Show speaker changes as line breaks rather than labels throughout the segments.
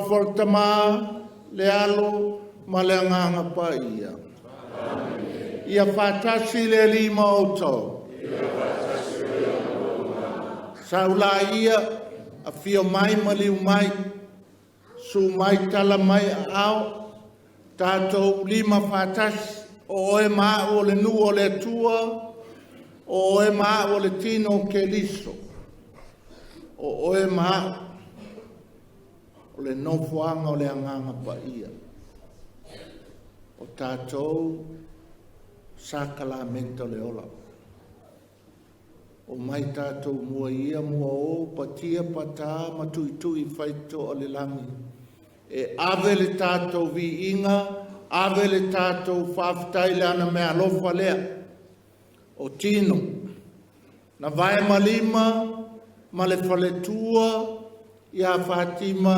Fortama le alo ma le anganga pa ia. Ia whatasi le lima o tau. Saula ia a fio mai maliu mai. Su mai tala mai ao. Tātou lima whātasi. O oe maa o le nu o le tua. O oe maa o le tino ke liso. O oe maa o le nofuanga o le anganga pa ia. O tātou sakalamento le ola. O mai tātou mua ia mua o patia patā matui tui whaito o le langi. E ave le tātou vi inga, ave le tātou whaftai le ana mea lofa lea. O tino, na vai malima, ma le whaletua, ia Fatima,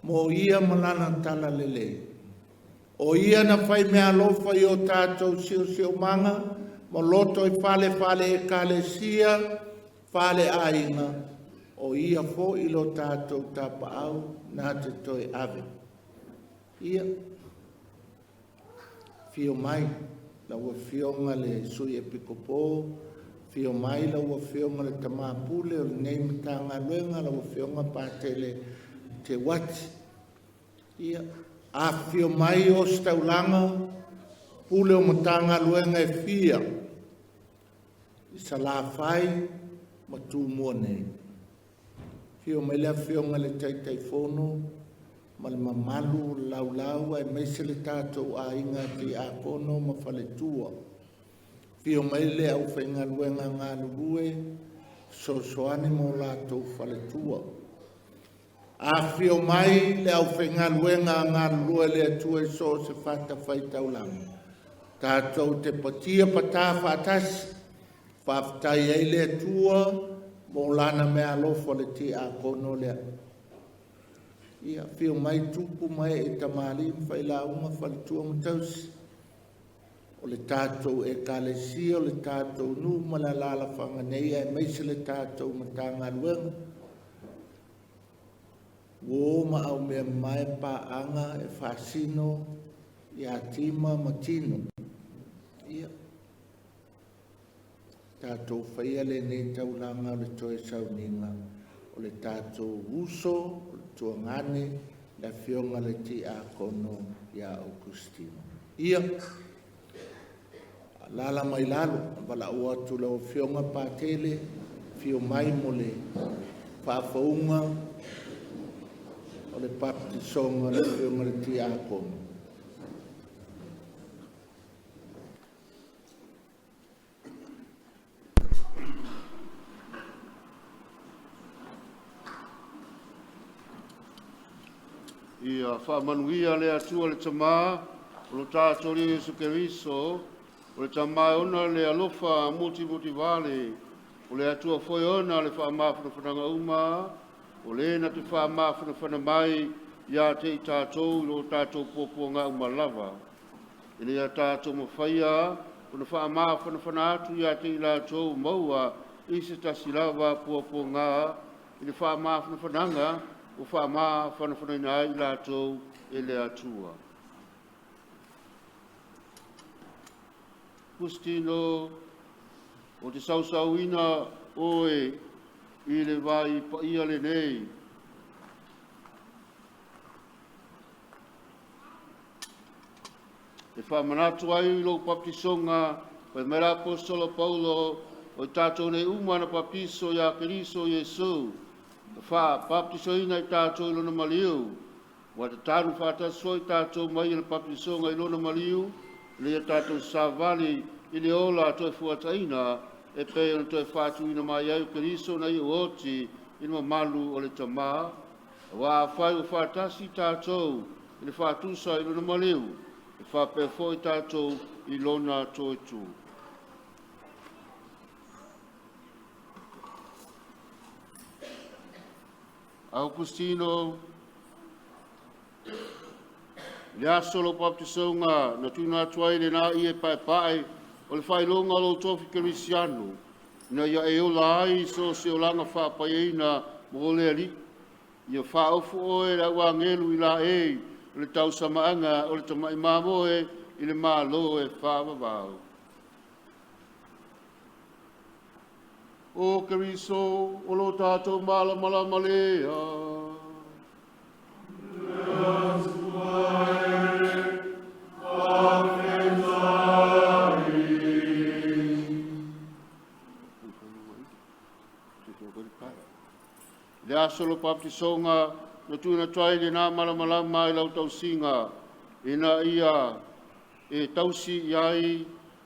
mo ia malana tala lele. O ia na whai mea lofa i o tātou sio manga, mo loto i whale e kalesia, whale ainga. O ia fo i lo tātou tapa au, nā te toi ave. Ia, fio mai, la ua fionga le sui e pikopo, fio mai la ua fionga le tamapule, o le nei mitanga luenga, la ua fionga pātele te wati. Ia, a fio mai o staulanga, pule o matanga luenga e fia. Isa la fai, matu mua nei. Fio mai lea fionga le taitai fono, ma le mamalu laulau ai meise le tātou a inga ki a kono ma whaletua. Fio mai le au whainga luenga ngā lurue, so soane mo lātou whaletua. A fio mai le au whainga luenga ngā lurue le atua e so se whata whaitau langa. Tātou te patia patā whatasi, whaftai ei le atua, mo lana mea lofa le ti a kono lea. Ia fio mai tupu mai e tamali mwhaila unga whalitua matausi. O le tātou e kalesia, o le tātou nu malalala whanganei e meise le tātou matanga luenga. Wo ma au mea mai pa anga e whasino i a tima matino. Ia. Tātou whaia le ne taulanga o le toe sauninga. O le tātou uso, o le tuangane, la fionga le ti a kono i a Augustino. Ia, lala mai lalo, wala ua tu lau fionga pātele, fio mai mo le whaafaunga, o le baptisonga le fionga le ti a kono.
Ia whaamanuia le atua le tamā, o lo tātou le Jesu Keriso, o le tamā ona le alofa muti vale, o le atua foi ona le whaamāwhanawhananga uma, o le na te whaamāwhanawhana mai, ia te i tātou, lo tātou pōpōnga uma lava. E le a tātou mawhaia, o na whaamāwhanawhana atu ia te i lātou maua, i se tasi lava pōpōnga, i le whaamāwhanawhananga, o whaamā whanawhanaina ai lātou e le atua. Kustino, o te sausauina oe i le vai pa ia le nei. E whamanatu ai lo papisonga, pai mera apostolo Paulo, o tātou nei umana papiso ia Keriso Jesu, fa baptisoina i tātou ilona maliu. Wa te tānu whātasoi tātou mai i le baptisonga ilona maliu, le tātou savali i le ola toi fuataina, e pei ona toi whātuina mai au Keriso na i uoti i le malu o le tamā. Wa whai o whātasi tātou i le whātusa ilona maliu, e whāpefo i tātou ilona toitu. Augustino, le asolo baptisonga na tuna tuai le na i e pai o le whailonga lo tofi Kerisiano na ia e ola ai so se o langa whapaeina mo le ali ia whaofu oe la ua ngelu i la e o le tau samaanga o le tamai mamoe i le malo e whaavavau. o Keriso, o lo tātou malamalama lea. Le asolo papisonga, na tuna trai le nā malamalama i lau tausinga, ina ia e tausi iai,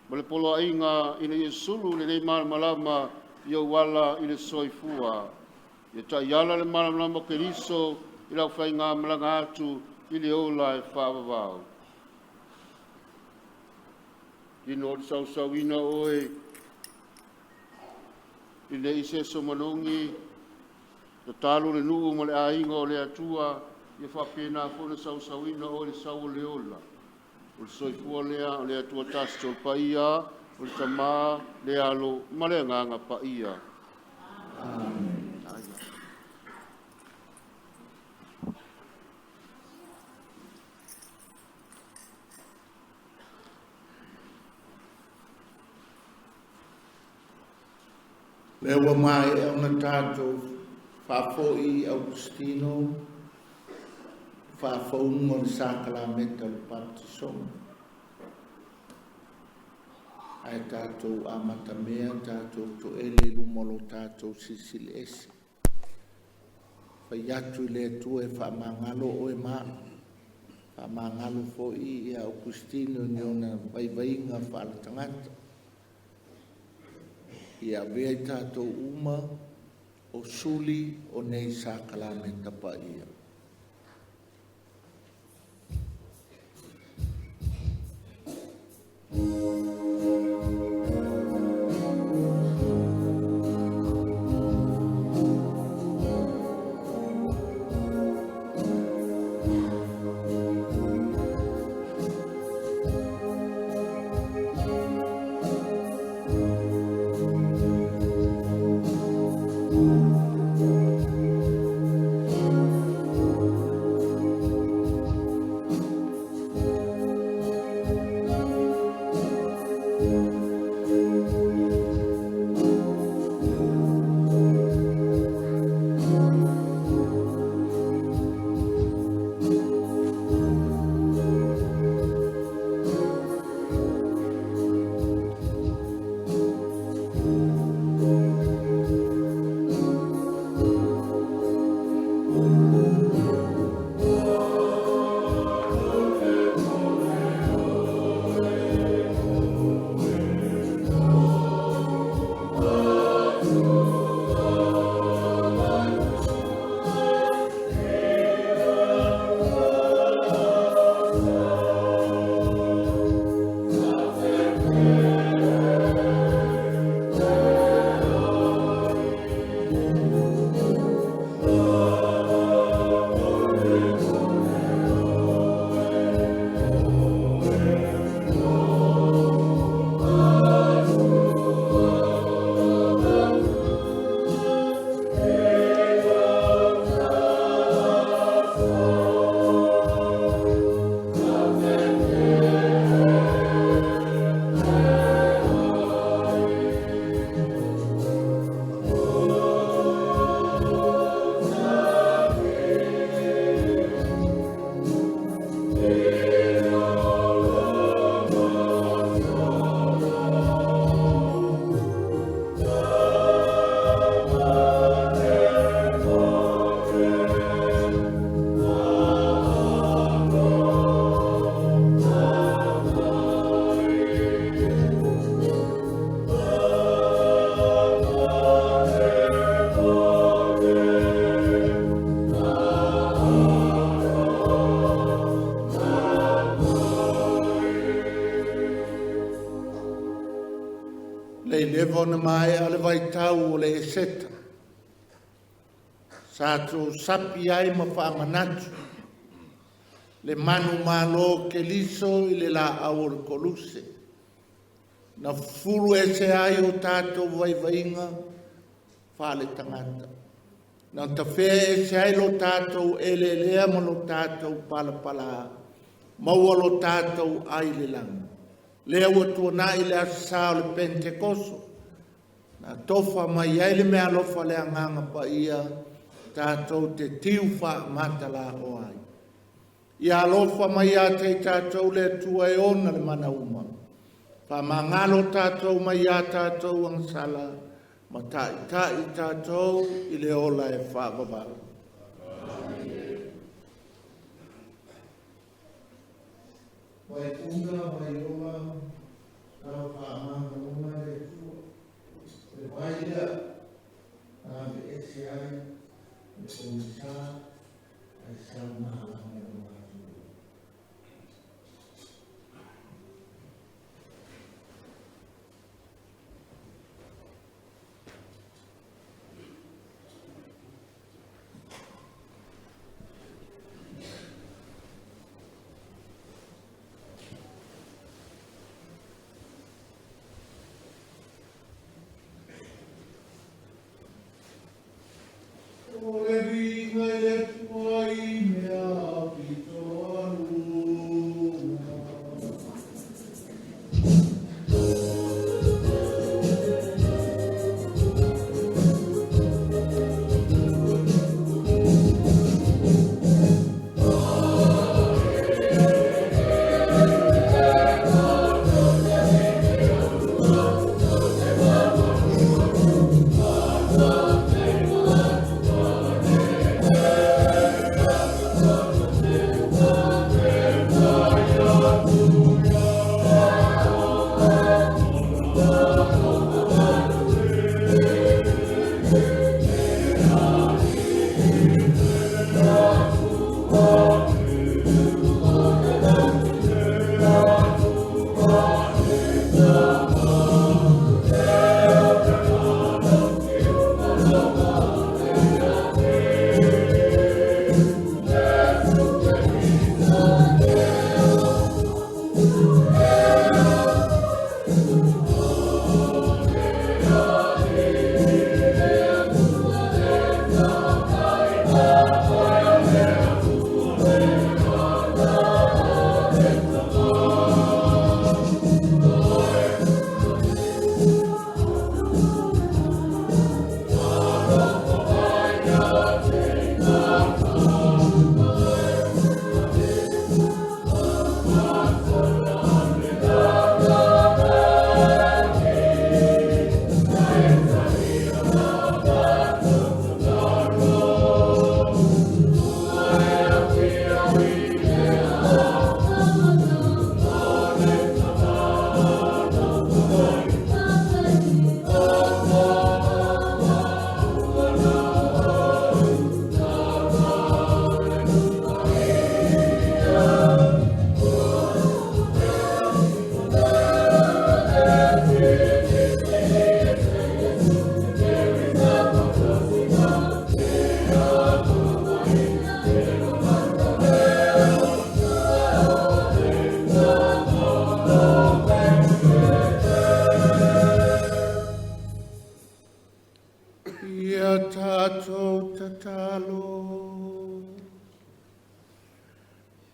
ma le polo ainga ina ia sulu le nei malamalama ia wala i le soifua. Ia ta iala le malamalama Keriso i lau whai ngā malanga atu i le ola e whaavavau. Ino o le sausauina oe i le ise so manongi, ta talo le nuu ma le ainga o le atua, ia whapena fo le sausauina o le sau o le ola. O le soifua lea o le atua tasi tol paia, o le tamā le alo ma le nganga paia. Amen.
Lewa mai e ona tātou whafoi Augustino, whafaunga le sakalameta le baptisong. Ai tātou amata mea, tātou to ele lumolo tātou sisili ese. Whai atu le tu e whamangalo o e maa. Whamangalo fo i Augustino ni ona vaivainga whalatangata. Ia vea i tātou uma o suli o nei sakalameta pa ia. Levona mai ale vai tau o le eseta. Sato sapi ai ma whaamanatu. Le manu malo ke liso i le la aur koluse. Na furu ese ai o tātou vaivainga whale tangata. Na tawhea ese ai lo tātou ele lea mo lo tātou pala. Maua lo tātou ai le langa. Lea ua tuana i le asasao le Pentekoso. Na tofa mai ai le mea lofa le anganga pa ia tātou te tiu wha matala o ai. Ia lofa mai a te tātou le tua e ona le mana uma. Pa mangalo tātou mai a tātou ang sala, ma tai tātou i le ola e wha babala. Vai unga, vai oa, kau wha amanga unga le tua. Le vai lea, a me ese ai, me o sa, ai sa maha me o atu.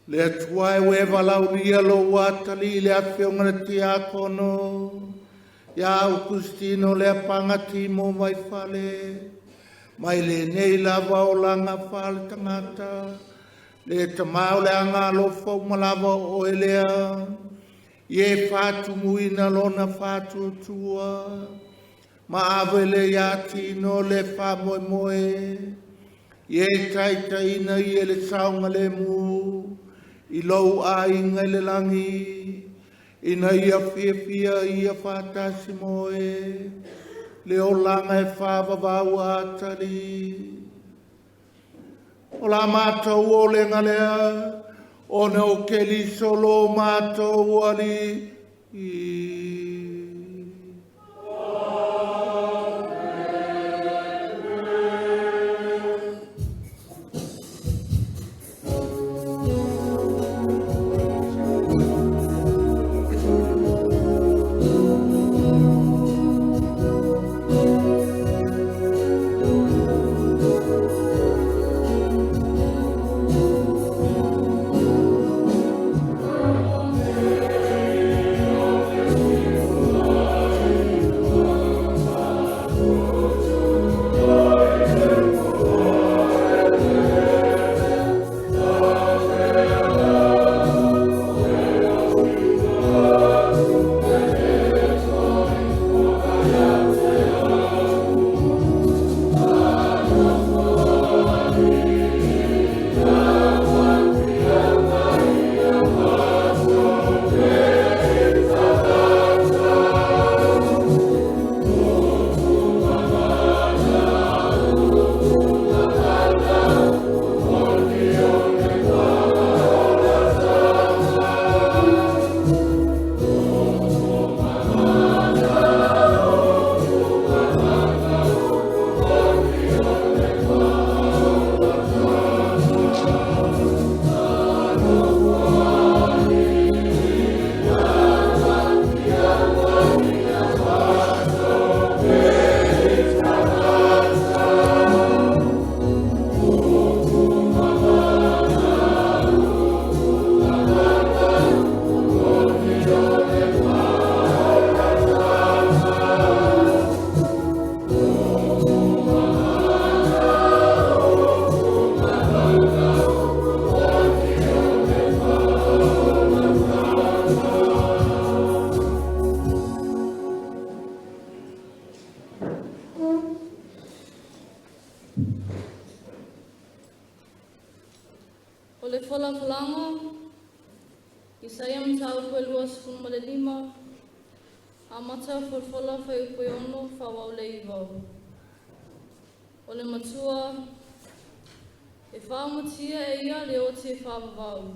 Le atua e we walau lia lo watali le awhionga le ti akono. Ia Augustino le apanga timo mai fale. Mai le nei lava o langa fale tangata. Le tamau le anga lo fau malava o elea. Ie fatu muina lona fatu tua. Ma ave le iatino le fa moe moe. Ie taita ina ie le saunga le mu. I lau a inga le langi, ina ia fia ia whātasi moe, le o langa e whāwawau atari. O la mātou o le ngalea, o ne o keli solo mātou ali.
whala whalanga, Isaia mtau koe lua sifunu male lima, a mata whala whai upoe ono whawau le iwau. O le matua, e whaamatia e ia le oti e whaavavau.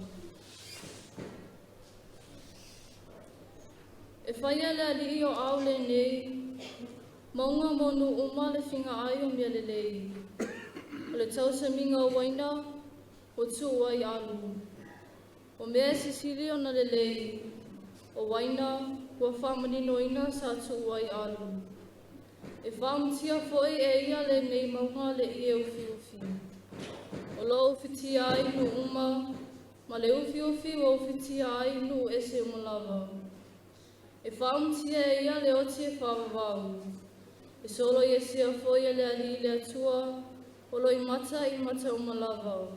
E whaia le ali o au le nei, maunga monu uma le whinga ai o mea le lei. O le tausa minga o waina, o tu ai alu. O mea sisili o na le lei, o waina, ua whamanino ina sa tu ai alu. E whaamatia foi e ia le nei maunga le i e ufi ufi. O lo ufitia ai nu uma, ma le ufi ufi o ufitia ai nu ese umalawa. E whaamatia e ia le oti e whaavavau. E solo i ese a foi e le ali le atua, o lo i mata umalawa.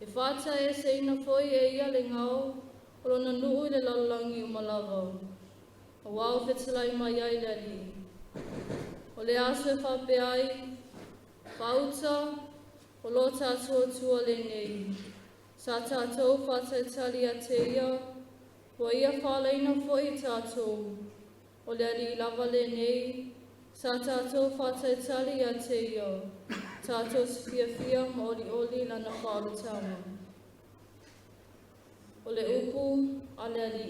E whata e se ina foi e ia le ngau, o lo na nuu i le lalangi umalawa. O wau whetalai mai ai le ali. O le aso e whape ai, whauta, o lo tātua tua le nei. Sa tātou whata e tali a te ia, o ia whaleina foi tātou. O le ali lava le nei, sa tātou whata e tali a te ia. Tātou si fia ma oli lana whaoletanga. O le upu a le ali.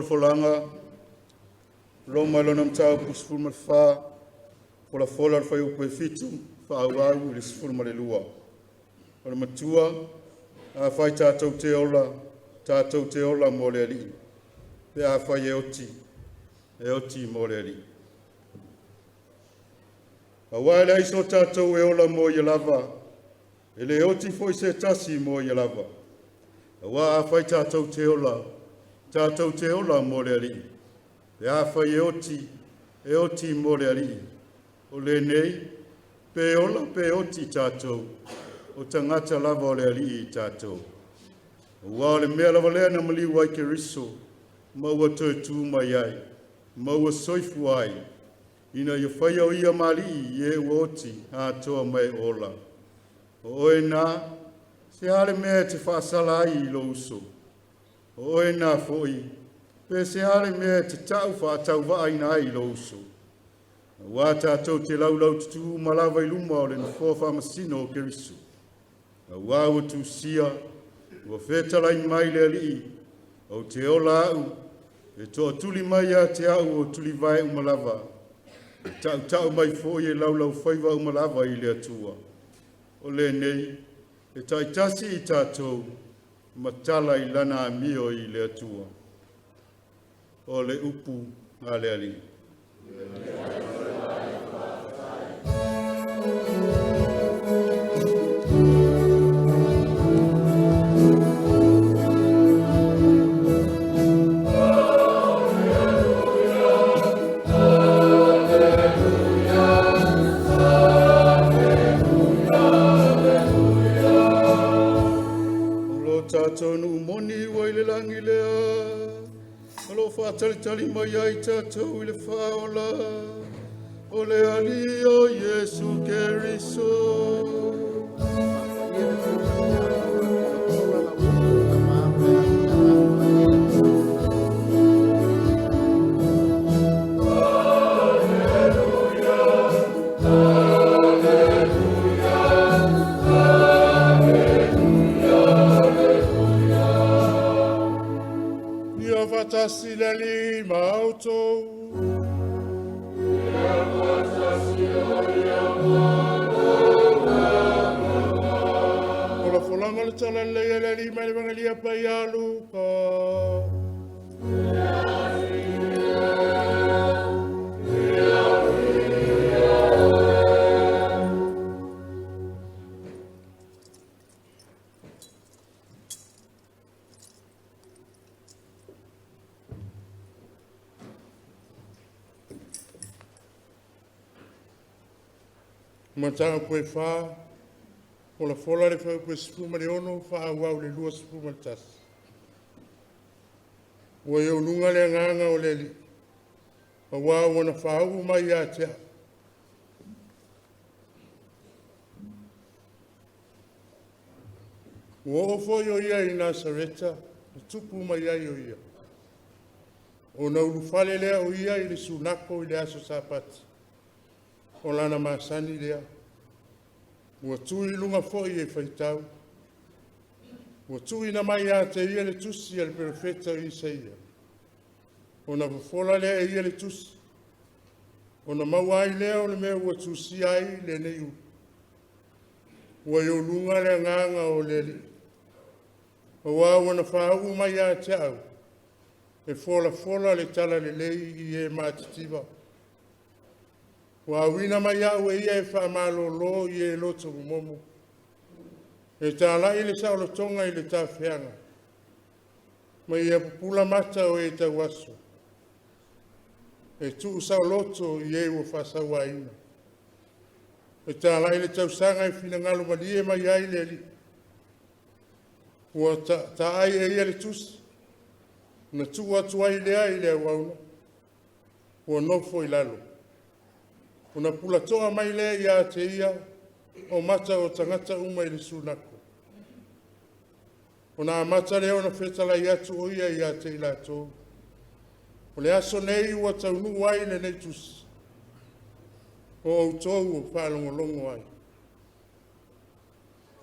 folanga lo malo nam tau pusful mal fa pola fola fa u pe fitu fa wa u le sful mal lua ola matua a fai tātou te ola mo le ali pe a fai e oti mo le ali a wai le iso tātou e ola mo i lava e le oti foi se tasi mo i lava a wa a fai tātou te ola mo le ali pe a fai e oti mo le ali o le nei pe ola pe oti tātou o tangata lava o le ali i tātou. Ua le mea lava lea na mali wai ke riso, maua toe tū mai ai, maua soifu ai, ina ia whai au ia mali i e uoti a toa mai ola. O oe nā, se hale mea te whaasala ai i lo uso. O oe nā foi, pe se hale mea te tau whaatau waaina ai i lo uso. Ua tātou te laulau tutu malawa i luma o le na fōwha masino o ke riso. Ua ua tu sia, ua whetala i mai le alii, au te ola au, e toa tuli mai a te au o tuli vai umalava. Tau mai fōi e laulau whaiva umalava i le atua. O le nei, e taitasi i tātou, matala i lana amio i le atua. O le upu a le alii. Tonu moni wai le langi lea, alo whaatalitali mai ai tātou i le whaola, o le ali o Yesu Keriso. Fatasi la lima auto. Ola folanga le tala le la lima le vangalia pai aluka. Matanga koe wha, o la fola le whau koe sifuma le ono, wha au le lua sifuma le tas. Ua e ununga le anganga o le li, a wā wana whau mai a tea. Ua ofo yo ia i Nasareta, na tupu mai ai o ia. O na urufale lea o ia i le sunako i le aso sapati. O lana masani lea, ua tui lunga foi e whaitau, ua tui na mai a te ia le tusi al perfeta Isaia, o na wafola lea e ia le tusi, o na mawai lea o le mea ua tusi ai le neiu, ua iau lunga lea nganga o le li, o wā na whāu mai a te au, e fola le tala le lei i e mātitiva, wa wina mai au e ia e whaamalo i e loto momo. E tā lai le sao tonga i le tā whianga. Mai e pupula mata o e tau aso. E tu sao loto i e ua whasawa ina. E tā lai le tau sanga i whina ngalo mali e mai ai le li. Ua tā ai e ia le tusi. Na tu atu ai le ai le wauna. Ua nofo i lalo. Una pula toa mai lea ia te ia o mata o tangata uma i le sunako. Ona mata lea ona whetala i atu o ia te ila tō. O le aso nei ua taunu ai le nei tusi. O au tōu o whalongolongo ai.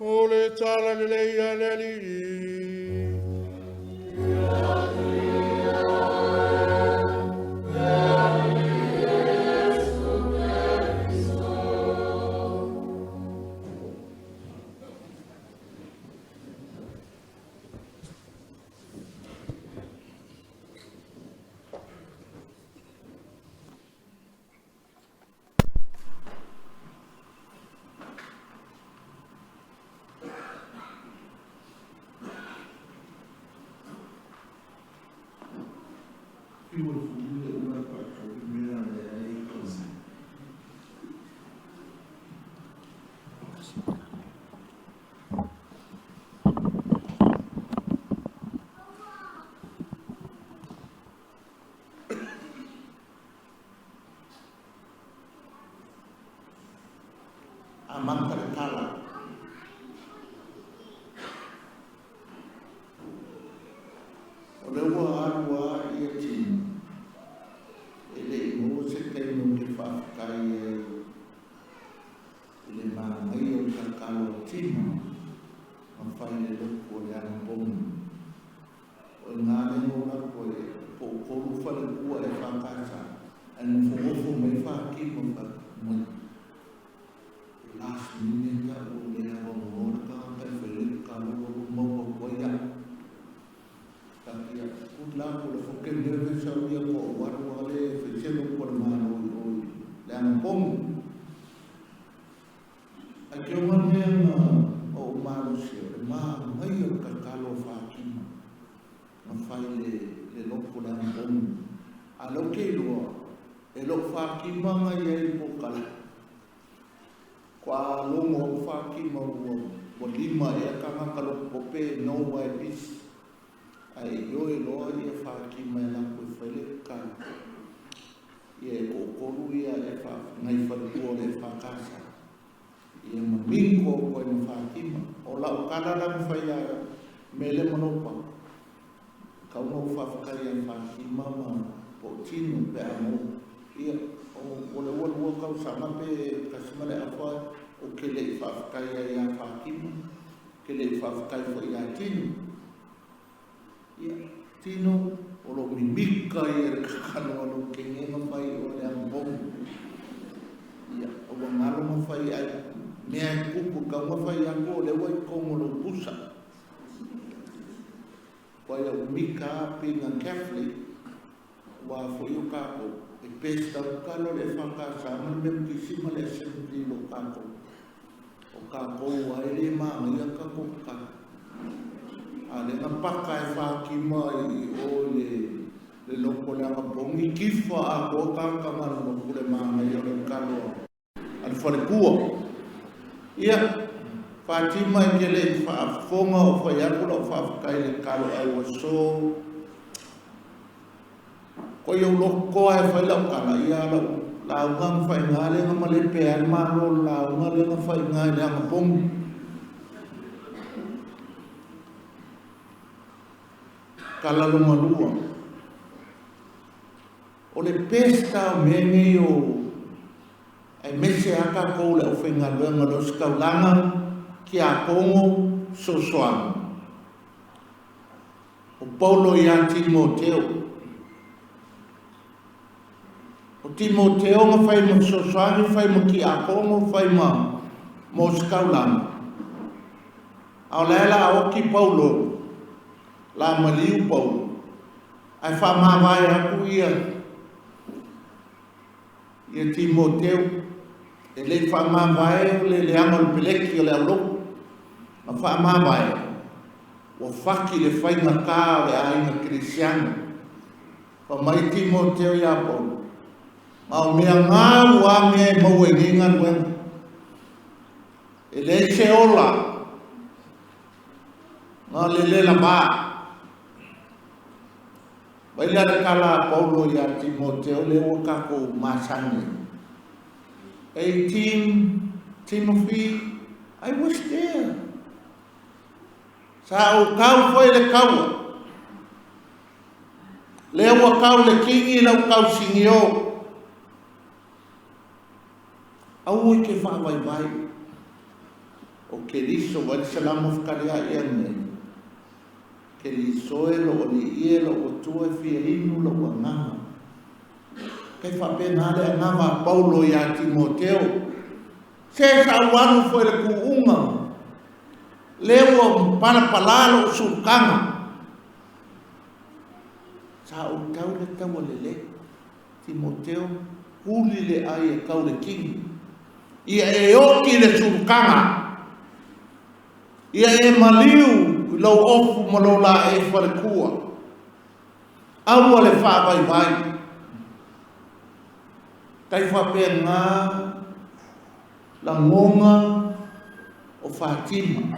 O le tala le leia le li.
amanga le tala. O le ua arua ia tino. E le ingo se kei no ke whakakai e le māngai o kakalo tino. Ma whai le loko le ana pongu. O ngā nengo na koe po koru whale kua e whakasa. Ano whongofo me whakimo ka mui. Last minute ka o le awa ngora ka kai whele ka loko maua koia. Takia kutla ko le whoke newe sa uia ko o waru wale whetselo ko le mano i oi. Le ana pongu. A ke o manea ngā o mano sio le maa mai o kakalo whakimo. Ma whai le loko le ana pongu. A loke iloa. E lo whakimanga i ei pokala. Kwa longo o whakima o lima e a kangaka lo pope no wai bis. Ai yo e loa i a whakima e la koe whaile ka. I e kokoru i a e ngai whalukua le whakasa. I e maminko koe na whakima. O la o karara mi whai a mele manopa. Kaunga o whawhakai a whakima ma po tino pe a mo. Ia, o le ua kau sama pe kasimale awha o ke le i whawhakai a ia whakima, ke le i whawhakai fo ia tino. Ia, tino o lo mimika i e kakano alo ke ngenga whai o le ambongu. Ia, o wangalo ma whai ai mea i kupu kau ma whai ako o le wai kongo lo busa. Wai au mika pinga Catholic, wa fo i o kako. E pesta o kalo le whakasa, ma me kisima le assembly lo kako. O kako wa ele maa ia kako ka. A le nga paka e whakima i o le loko le anga pongi kifa a ko kaka ngana no kule maa ia le kalo. Al whare kua. Ia, whatima i ke le whafonga o whaiakula o whawhakai le kalo ai waso. Ko yo loko ai fai la kala ia la ngang fai ngale nga male pe al malo la ngale nga fai ngale nga pom kala lo malua o le pesta meme yo ai mese aka ko le o fai ngale nga lo skaulanga ki a kongo so soan o Paulo ia Timoteo Timoteo nga fai mo sosoani, fai mo ki akongo, fai mo skaulang. Au lela o ki Paulo, la maliu Paulo. Ai wha mawai aku ia Timoteo. E le wha mawai le angol peleki o le aulo. Ma wha mawai. O whaki le whai ngaka o le ainga Krisiana. Pa mai Timoteo ia Paulo. Mau mea ngā ua mea e mau e nginga nuen. E le se ola. Ngā le la mā. Waila le kala Paulo i a Timoteo le o kako māsangi. 18 Timothy, I was there. Sa o kau foi le kaua. Le ua kau le kingi la o kau singio. Au i ke whawaiwai o ke riso wale salamo whakaria ia nei. Ke riso e lo o ni ie lo o tua e fia inu lo o ngama. Kei whapena ale a ngama Paulo i a Timoteo. Se sa wanu fo le kuunga. Lewa palapalalo o surkanga. Sa o tau le tau le Timoteo huli le ai e kau le kingi. Ia e oki le surkanga. Ia e maliu lau ofu malola e wharekua. Aua le whawaiwai. Kai whapea ngā la ngonga o Fatima.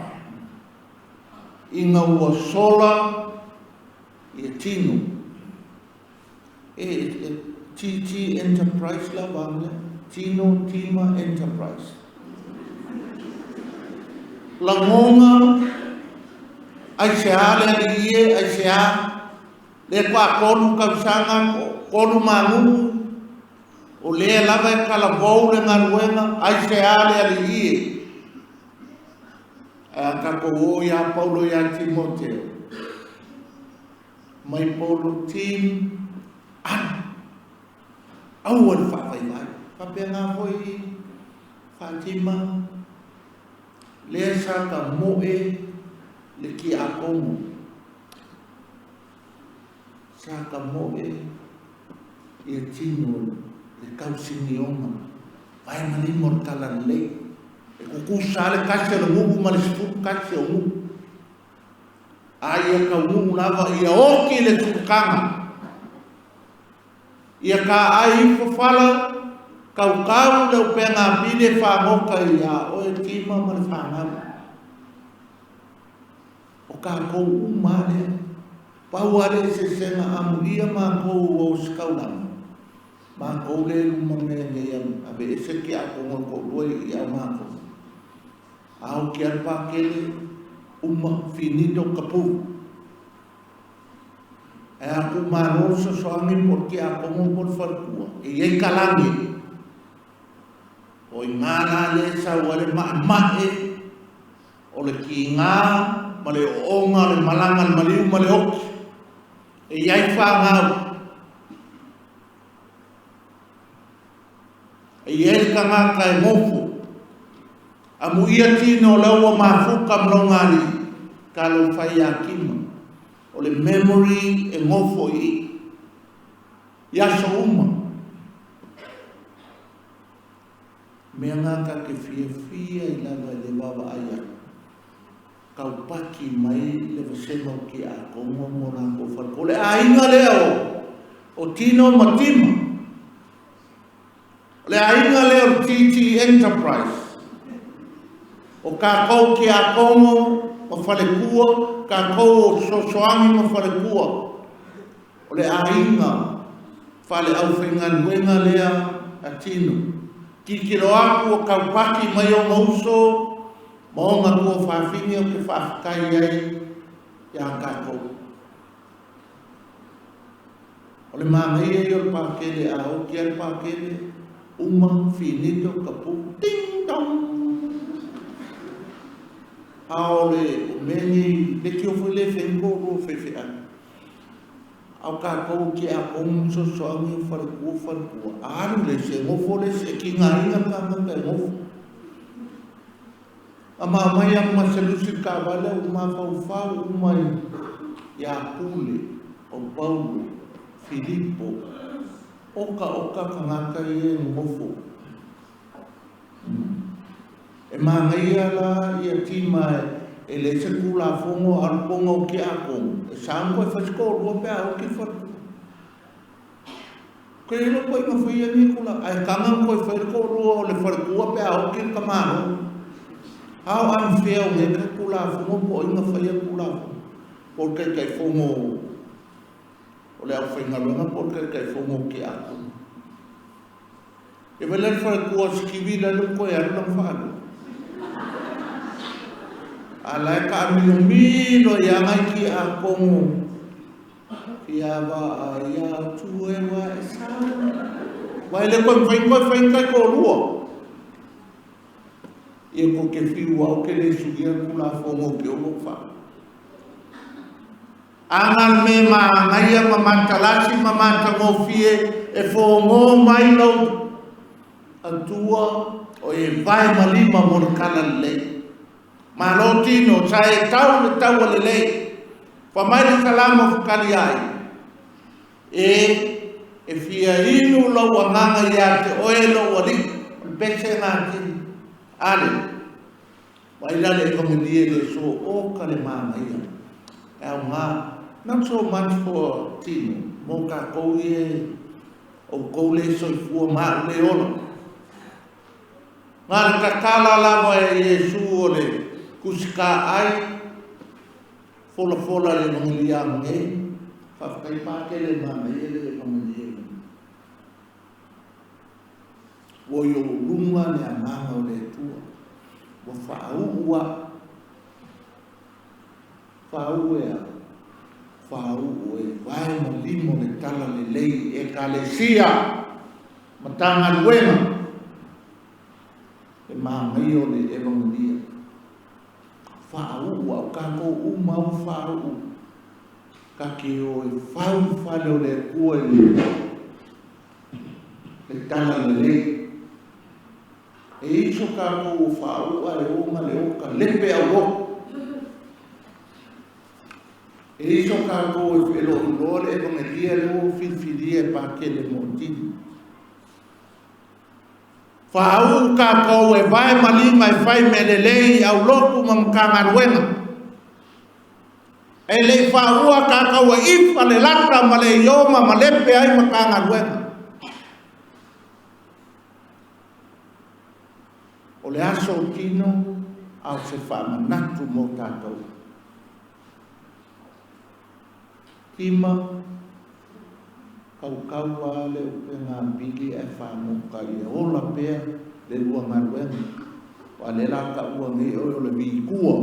I ngā ua sola i e tino. TT Enterprise la wangea. Tino Tima Enterprise. langonga ai se ale ali ai se a le kwa kolu kausanga kolu manu o le lava kala bou le ngaruenga ai se ale ali ka ko ya Paulo ya Timoteo mai Paulo tim au al fa vai vai pa pena foi Fatima le sa ka moe le ki a komo sa ka moe e tino le kausinionga vai mani mortala le e kuku sale kasi le mugu mali sifu kasi o mugu ai ka mugu lava ia oki le tukanga ia ka ai fofala kau le penga pile fa moka ia o e tima mali fanga o ka ko umale pauare se sena amuia ma ko o skaula ma ko le lumane ia abe ese ki a ko loi ia ma ko au ki alpa kele finito kapu e aku manoso soami porque a como por farcua e ei kalangi o ingana le sa wale ma o le kinga ma le onga le malanga le maliu ma le oki e iai whangau e iai kangaka e mofu a muia tino laua mafuka mlongari kalo whai a kima o le memory e ngofo i yaso uma mea ngaka ke fia i lava le baba aia kau paki mai le vasema ki a kongo mona ko farko le ainga leo o tino matima le ainga leo TT Enterprise o ka kau ki a kongo o fale kua ka kau o sosoangi ma fale kua o le ainga fale au whengan wenga lea a tino kikiro aku o kaupaki mai o mauso maonga kua whawhingi o ke whawhikai ai ia kako o le māngai e o pākele a o ki al pākele uma finito kapu ting tong aole meni le ki o fule fengo ro fefe an au ka ko ki a om so so mi far ku an le se mo fole se ki ngai na ka ka mo ama mai amma se lu si ka vale u ma fa u mai ya pule o Paulo Filippo oka ka ngaka ye mo fo e mangai ala ia tima e le se kula fongo al pongo ki a kongo e sango e fasko ro pe a ki for kelo ko ma foi ni kula ai kanga ko foi ko ro le for ku pe a ki kamano how unfair ne ka kula fongo po ina foi kula porque que fongo o le foi ngalo porque que fongo ki a kongo e vele for ku skivila no ko ya no fa ala ka milo ya mai ki a kongo ia va ia tue wa sa vai le ko fai ko ruo e ko ke fiu au ke le sugia kula fongo ke o fa angan me ma ngai ma matalasi ma matangofie e fongo mai lo atua o e vai malima mon kala le malotino sai tau le le fa mai salamo fukali ai e fia inu lo wanganga ya te oelo wali pese ngati ale waila le komedie le so o kale mama ia e nga not so much for tino mo ka ko ye o ko le so fu ma le ola ngar ka kala la wa Yesu ole kusika ai fola le mangilia nge fa kai pa ke le mama ele mangilia wo yo lunga ne amanga le tua wo fa ua whau e vai ma limo le tala le lei e ka le sia ma tanga luenga e māngai o le evangelia whau au kako umau whau ka ke o e whau whale o le kua le tala le lei e iso kako o whau a le onga le oka lepe au loko e iso kako e whelo ulore e vangelia le o filfilia pa ke le motini whau kako e vai malima e whai me le lei au loku mamkanga ruenga e le whaua kako e ifa le lata ma le ioma ma lepe ai makanga ruenga o le aso tino au se whamanatu mo tātou tima kau le upe ngā pili e whamuka i ola pea le ua ngaruenga wa le laka ua ngi o le vikua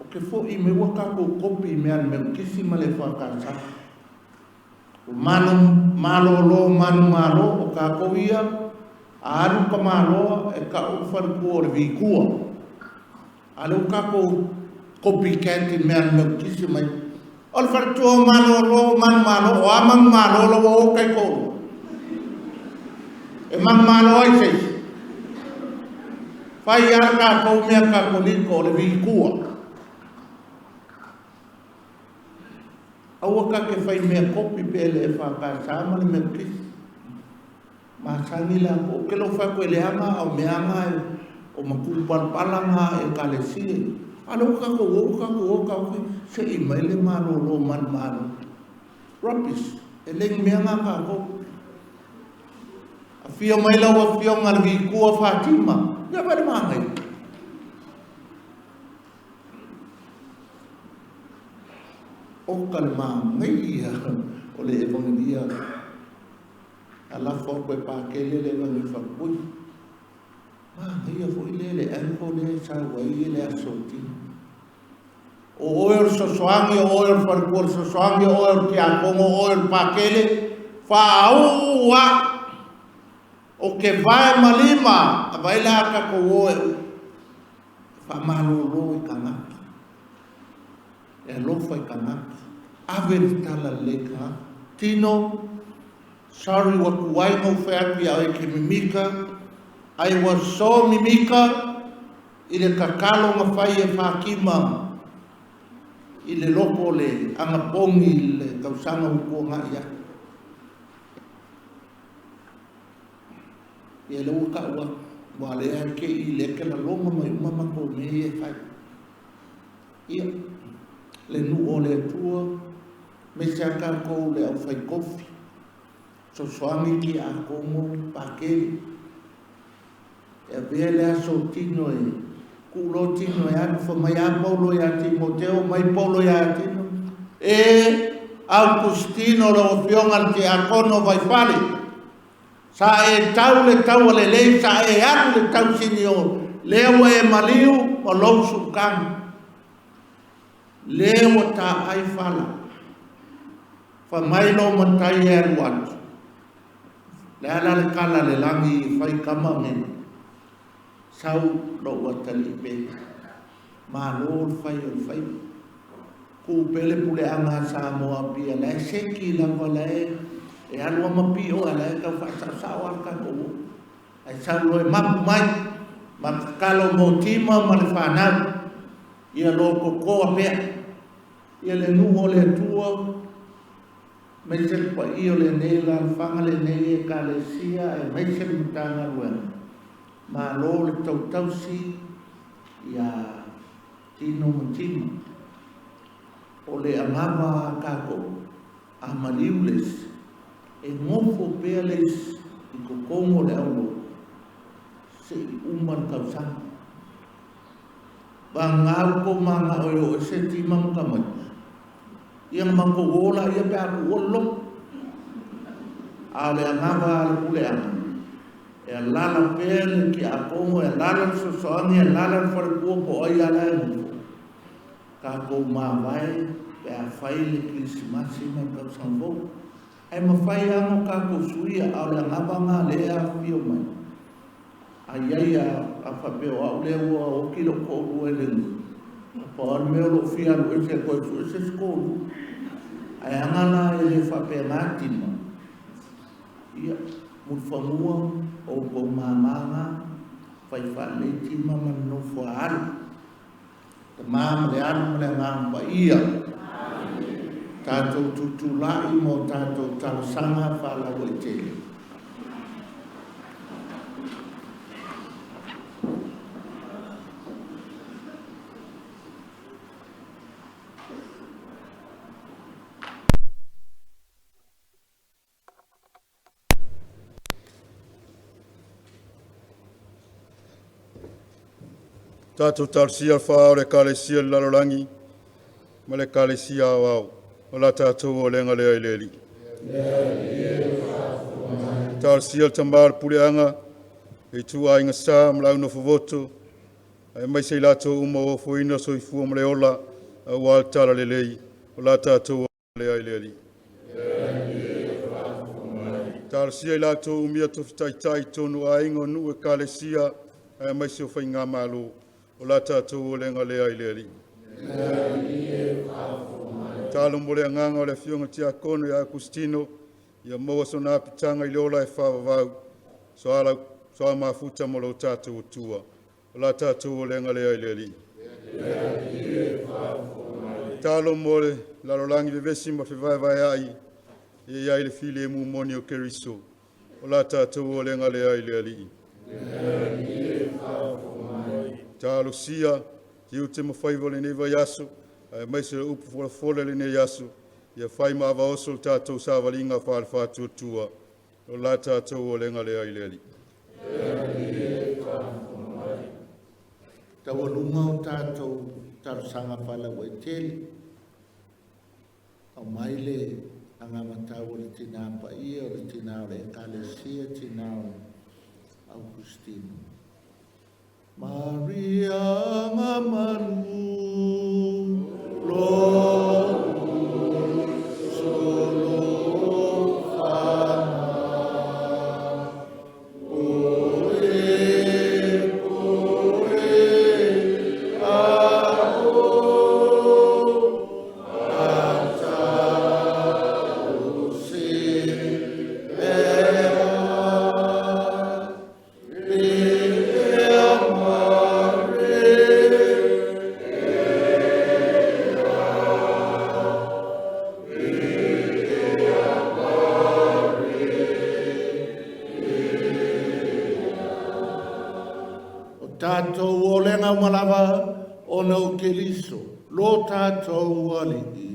o ke fo i me waka ko kopi me an me kisi ma le whakasa o malo malo o ka kouia a aru ka malo e ka uwharuku o le vikua a le uka ko kopi kenti me an me kisi mai o le wharatua malo o amang malo lo o kai koro e mang malo ai sei whai ara ka kou mea ka koliko o le vikua aua ka ke whai mea kopi pele e whakasama le mea kisi ma sangi la ko ke lo fa ko le ama o me ama o makupan palanga e kalesie alo ka ko se i mai le malo lo man malo rubbish e le me nga ka ko a fio mai la o fio ngal vi ku Fatima ya ba ma ngai o kalma ngai o le evangelia ala fo ko pa ke le ngi fa pui ma ia fo le anko le sa wai le asoti o oer so soangi o oer par por so soangi o oer ki a como oer pa ke le fa ua o ke vai malima vai la ka ko oer fa malo lo i kana e lo fa i kana aver tala le ka tino sorry what why no fair we are ke mimika I was so mimika ile kakalo nga fai e whakima ile loko le anga pongi le kausanga ukua nga ia ia le uka ua wale ake i le ke la longa mai umama ko me e fai ia le nu o le tua me se aka ko le au fai kofi so soangi ki a kongo pakeli e vele a so tino e kulo tino e anu fa mai a polo e a Timoteo mai polo e a tino e Augustino lo fionga ki a kono vai fale sa e tau le lei sa e anu le tau sinio leo e maliu o lau sukang leo ta ai fala fa mai lo matai e ruatu le ala le kala le langi fai kama men sau lo watali pe ma lo fai ku pele pule anga sa mo apia la seki la wala e alu ma pi o ala ka fa sa wa ka ko ai sa lo ma mai ma kalo motima ma le fana ia lo ko ko pe ia le nu o le tua Meisel pa iyo le nela fanga le neye kalesia e meisel mutanga luen ma lo le tau si ya tino mutino o le amama kako amaliules e ngofo peles i kokongo le aulo se umar kausang bangal ko manga oyo se timam kamai yang mangkogola ia pe aku wollo ale ngava ale pule ana e lala pel ki akomo e lala so soani e lala for ko po ai ala Kako mawai, pe a whai le Krismasi ma tau sango. Ai ma whai amo kako suia au la ngabanga le a whio mai. Ai ai a whapeo au le ua o kilo kōru e lengu. Pa an meo lo whiaru e se koe su e se skolu. Ai angana e le whapea ngātima. Ia, mun whamua o ko mamanga, whai whaleiti mama no whaari. Te māma le anu le ngāmpa ia. Tātou tutulai mo tātou talasanga whalawa i tele.
Tātou tarsia whao le kālesia le larorangi, ma le kālesia au, o la tātou o lenga lea i leli. Tarsia le tamar puleanga, e tu a inga sā, ma lau no whavoto, e mai sei lātou uma o fuina soifua ma le ola, a wal tala le lei, o la tātou o lea i leli. Tarsia i lātou umia tofi taitai tonu a inga nu e kālesia, e mai se o whainga malo, o la tātou o lenga lea i lea li. Tālo mole anganga o le fionga tia kono i a Kustino, ia maua sona apitanga i leola e whawawau, so a mafuta mo lo tātou o tua, o la tātou o lenga lea i lea li. Tālo mole, larolangi vevesi ma whiwai ai, ia i le fili e mu moni o Keriso, o la tātou o lenga lea i lea li. Tālo sia, ki ute ma whaiva le neva yasu, mai se upu fole le ne yasu, ia whai ma awa oso tātou sa walinga whaare whātua tua, o la tātou o lenga lea i leli.
Tawa lunga o tātou tarasanga whalawa i tele. Au mai le angamatawa le tina pa ia, o le tina o le ekalesia, tina o Augustino. Maria Mamaru Lord Solo Fana Ore Abo Ata Use tātou o lenga malawa o nau Keriso, lo tātou aliki.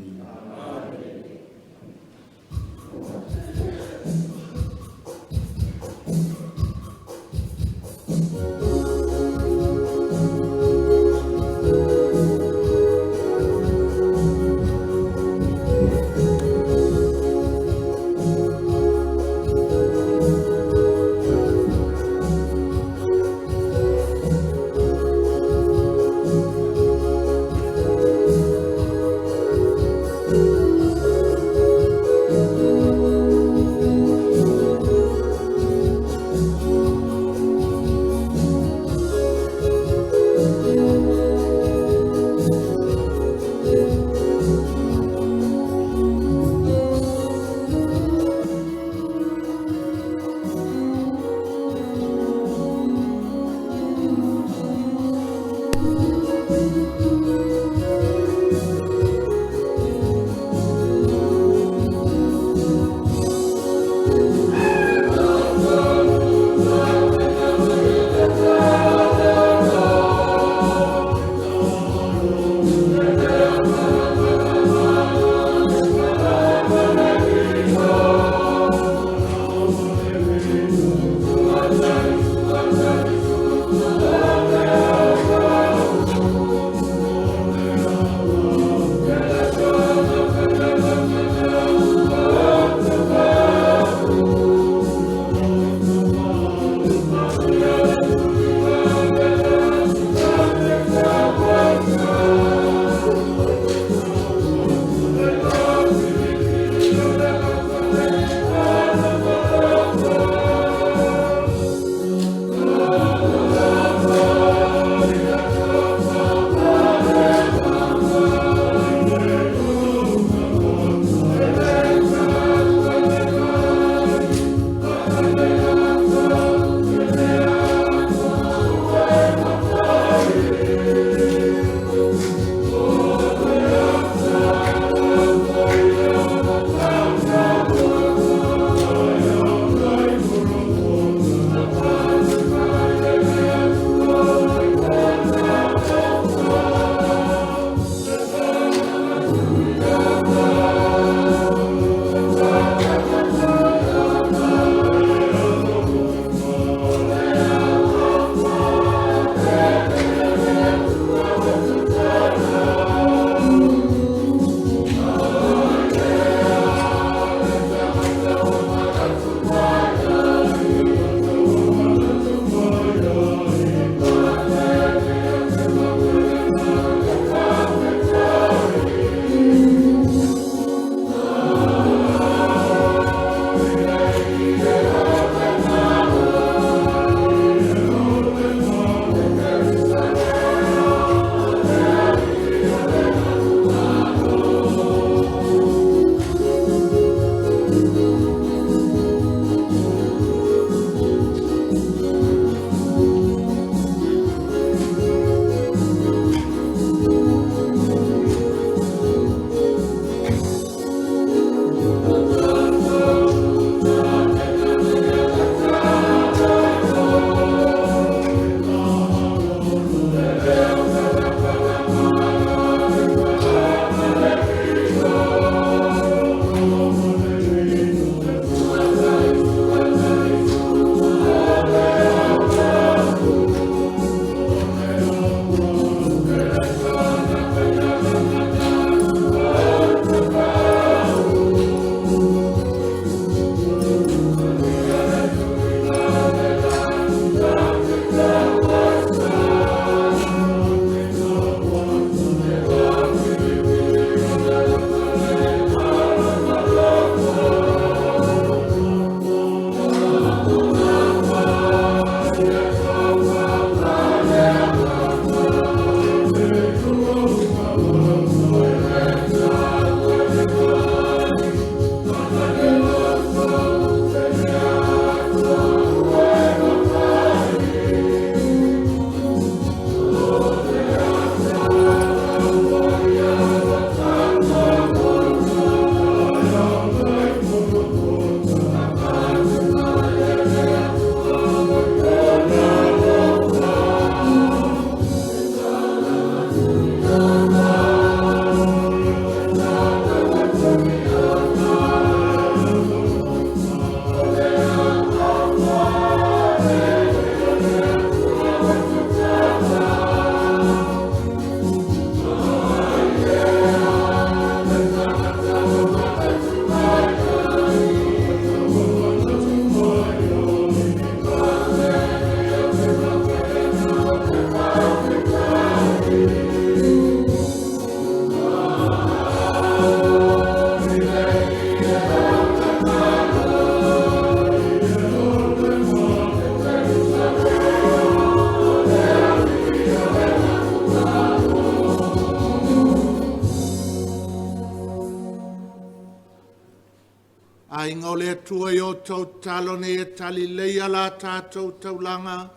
atua i o tau talone e tali leia la tātou taulanga,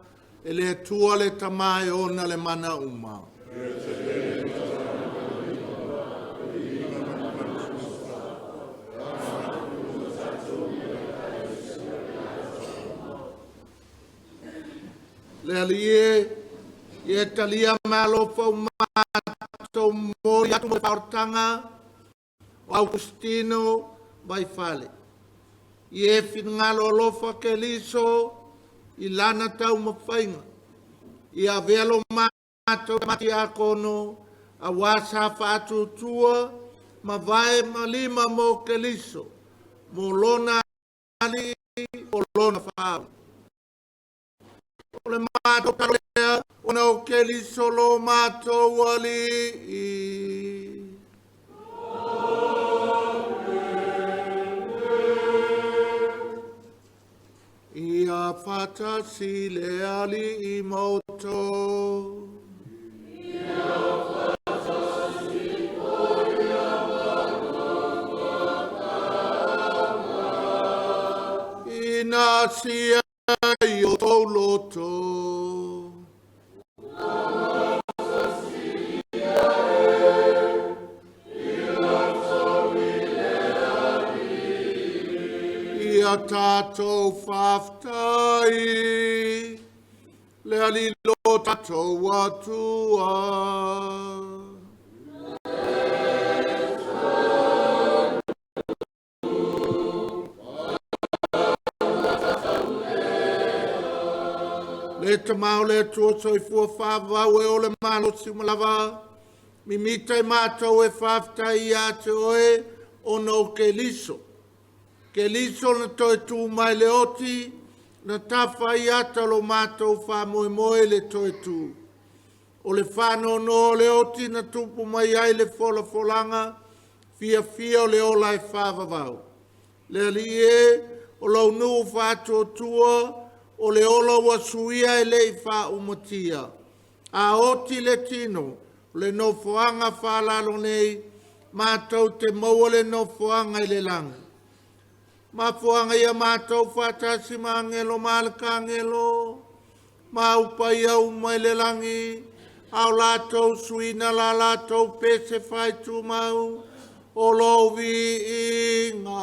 e le atua le tamae ona le mana uma. Le alie, e talia malofa umato mori atu mo faortanga, o Augustino vai fale. Ie finngalo lofa ke liso, i lana tau mawhainga. I a velo mato mati a kono, a wasa whaatu tua, ma vai ma lima mo ke liso. Mo lona ali, o lona whao. O le mato kalea, o na o ke liso lo mato wali. Ia fata si le ali I moto. Ia fata si koria makokama. Ina sia I o tau loto. Ia tātou whaftai, le alilo tātou atua. Le tamau le tua soifua whawau e o le malo simalava, mimita I mātou e whaftai ia te oe o no ke liso. Ke liso na toi tū mai le oti, na tawha I ata lo mātou wha moe moe le toi tū. O le whāno no le oti na tupu mai ai le fola folanga, fia fia o le ola e whāwawau. Le ali e, o lau nuu whātua tua, o le ola wa suia e le I wha umatia. A oti le tino, le no foanga whālalo nei, mātou te maua le no foanga I le langa. Ma fuanga ia mātou whātasi mā ngelo mālaka ngelo, mā upa ia umai le langi, au lātou suina la lātou pese whai tū mau, o lovi inga.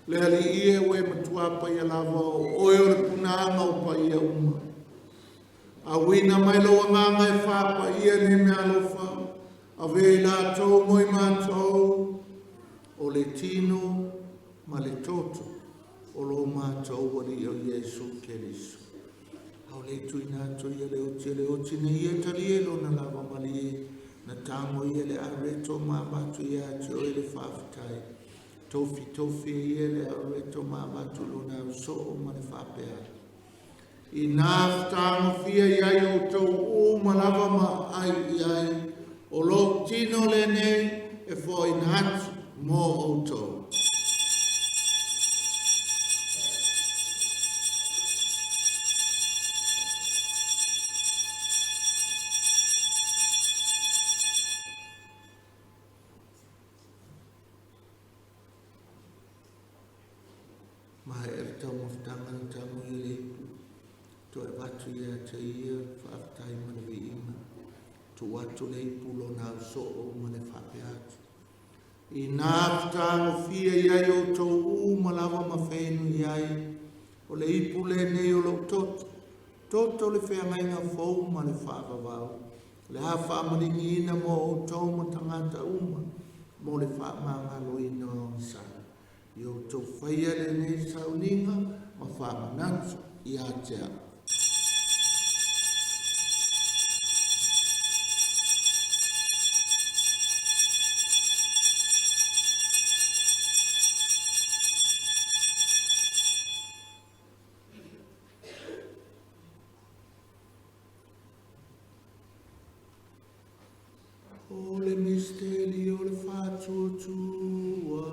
Le ali ia we matua pa ia lava o oe o le punanga o pa ia uma. A wina mai loa nganga e wha pa ia ne mea lofa. A vei la tau moi mātou o le tino ma le toto o lo mātou wari o Iesu Keriso. Au le tuina to ia le oti ne ia tali e lo na lava mali e na tango ia le areto ma batu ia te oe le whawhitai. Tofi ia le areto ma batu lo na so o ma le whapea. I nā tango fia iai o tau o ma lava ma ai iai o lo tino le nei e fo in hat mo o tau. mai e tau mawhtanga ni tango i le ipu. To e watu ia te ia whaatai mana vi ima. To watu le ipu lo na so o mane whape atu. I nā whātango fia iai o tau u malawa mawhenu iai. O le ipu le nei o lo toto. Toto le whengainga fau ma le whaakawau. Le ha whaamaringi ina mo o tau ma tangata uma. Mo le whaamangalo ina o sa. I o tau whaia le nei sauninga ma whaamanatu i Aotea. O le misteri o le whātuatua.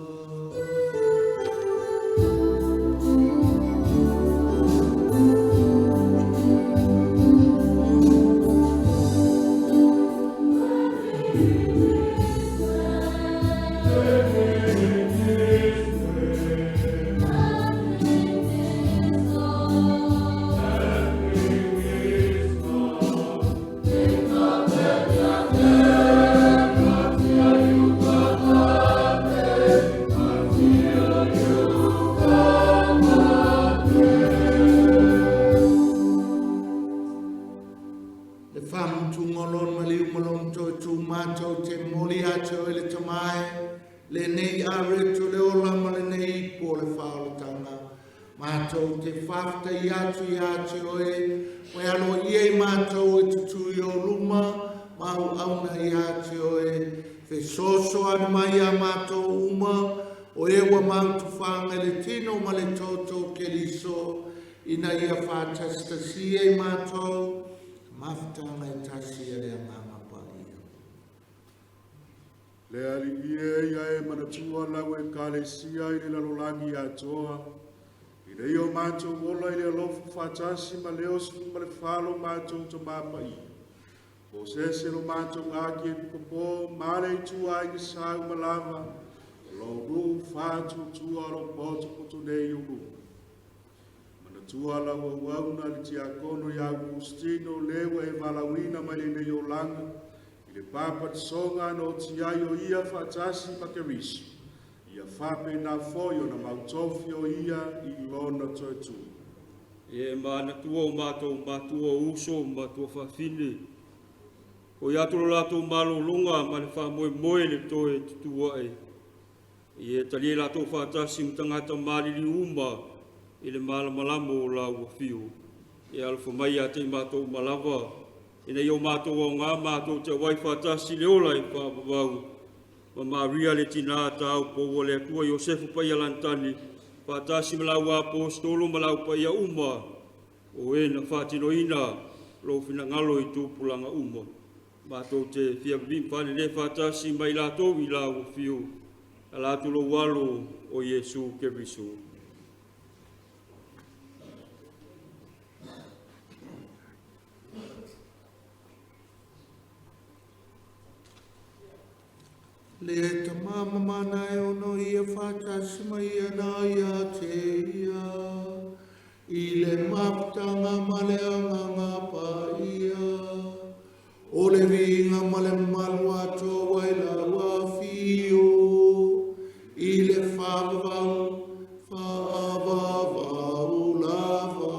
Le nei a reto le ola ma le nei po le whaolotanga. Mātou te whafta i atu oe alo iei mātou e tutu i o luma, mau auna i atu oe. Fe soso anu mai a mātou uma, o ewa mautu whanga le tino ma le toto ke liso, ina ia whātastasi e mātou, mawhtanga e tasi e le anganga.
Le aligie ia e manatua lau e kalesia i le lalolangi atoa. I le io mātou ola i le alofu whatasi ma leo sifu ma le whalo mātou to māpai. O sese lo mātou agi e pikopo, mare i tua i sau malava, lo ru whātu tua lo poto poto nei uru. Manatua lau au auna li ti akono i Augustino lewa e valawina ma le nei o langa, le papa tsonga no tiai o ia whatasi pa ke risu. Ia whape na foio na mautofi o ia i lona toetu.
E mana tua o matua uso, matua whawhine. O ia tolo lato malo longa ma le wha moe le toe tutua e. I e tali lato whatasi mtangata malili uma i le malamalamo o lau fiu. E alfa mai a te matou malawa. Ina yo mātou o ngā mātou te wai whatasi le ola i whāpawau. Ma Maria le tina tāu po o le atua Iosefu pai alantani. Whatasi malau apostolo malau pai a uma. O e na whatino ina lo fina ngalo i tūpulanga uma. Mātou te fia whane le whatasi mai lātou i lau fiu. A lātou lo walo o Iesu Keriso.
Le tamama mana e ono ia whatasi mai ana ia te ia. I le maptanga ma le anganga pa ia. O le vinga ma le malua tō waila wafio. I le whavavau lava.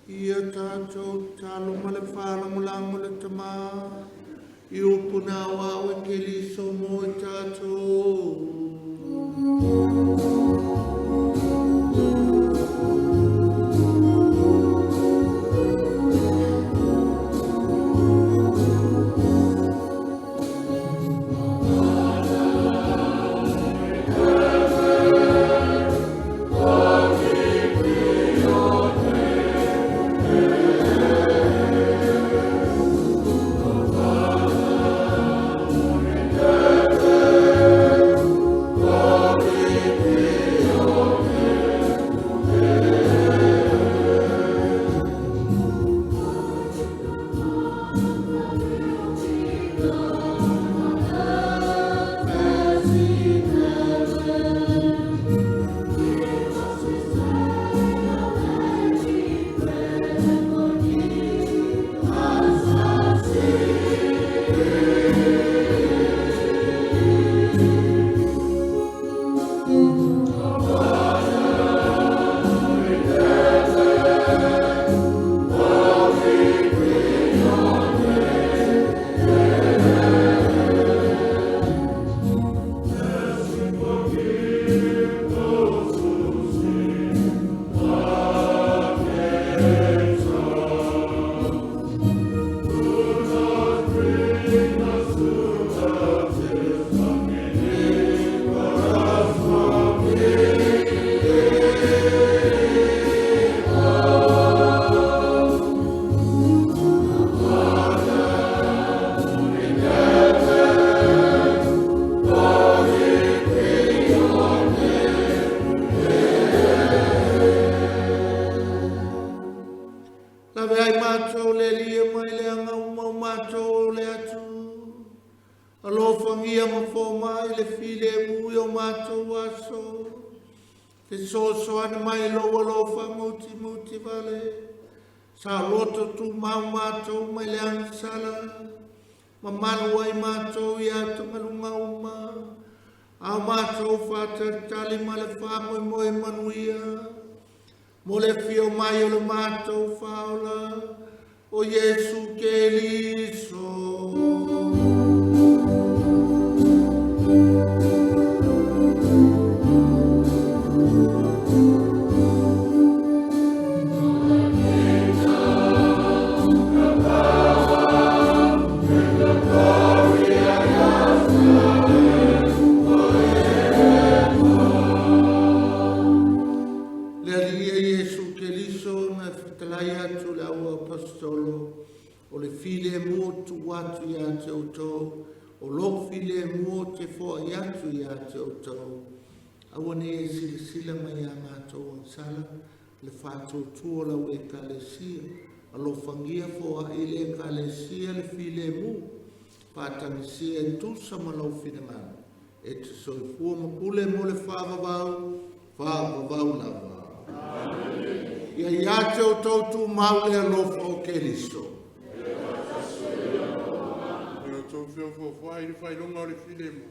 Ia tātou tālo ma le whālamulango le tamā. I upuna wāwe ke liso mo i tātou.
Amen.
mai le anga uma mato le atu. Alo fangia ma fo mai le file mu yo mato waso. Te so ana mai lo fa muti vale. Sa loto tu mau mato mai le anga sala. Mamanu ai mato ia tu malunga uma. A mato fata tali male fa moi manuia. Mole fio mai o le mato faula. O Yesu que liso. O le file mo tu watu ya te oto, o lo file mo te fo yatu ya te oto. Awane e sila mai a mato o sala, le fato tuo la ue kalesia, a lo fangia fo a ile kalesia le file mo, patanisia e tu sama lau fine mana. E te soi fua mapule mo le whaavavau lava. Ia ia te oto tu maule a lo fo keliso.
Fai longa le filemo.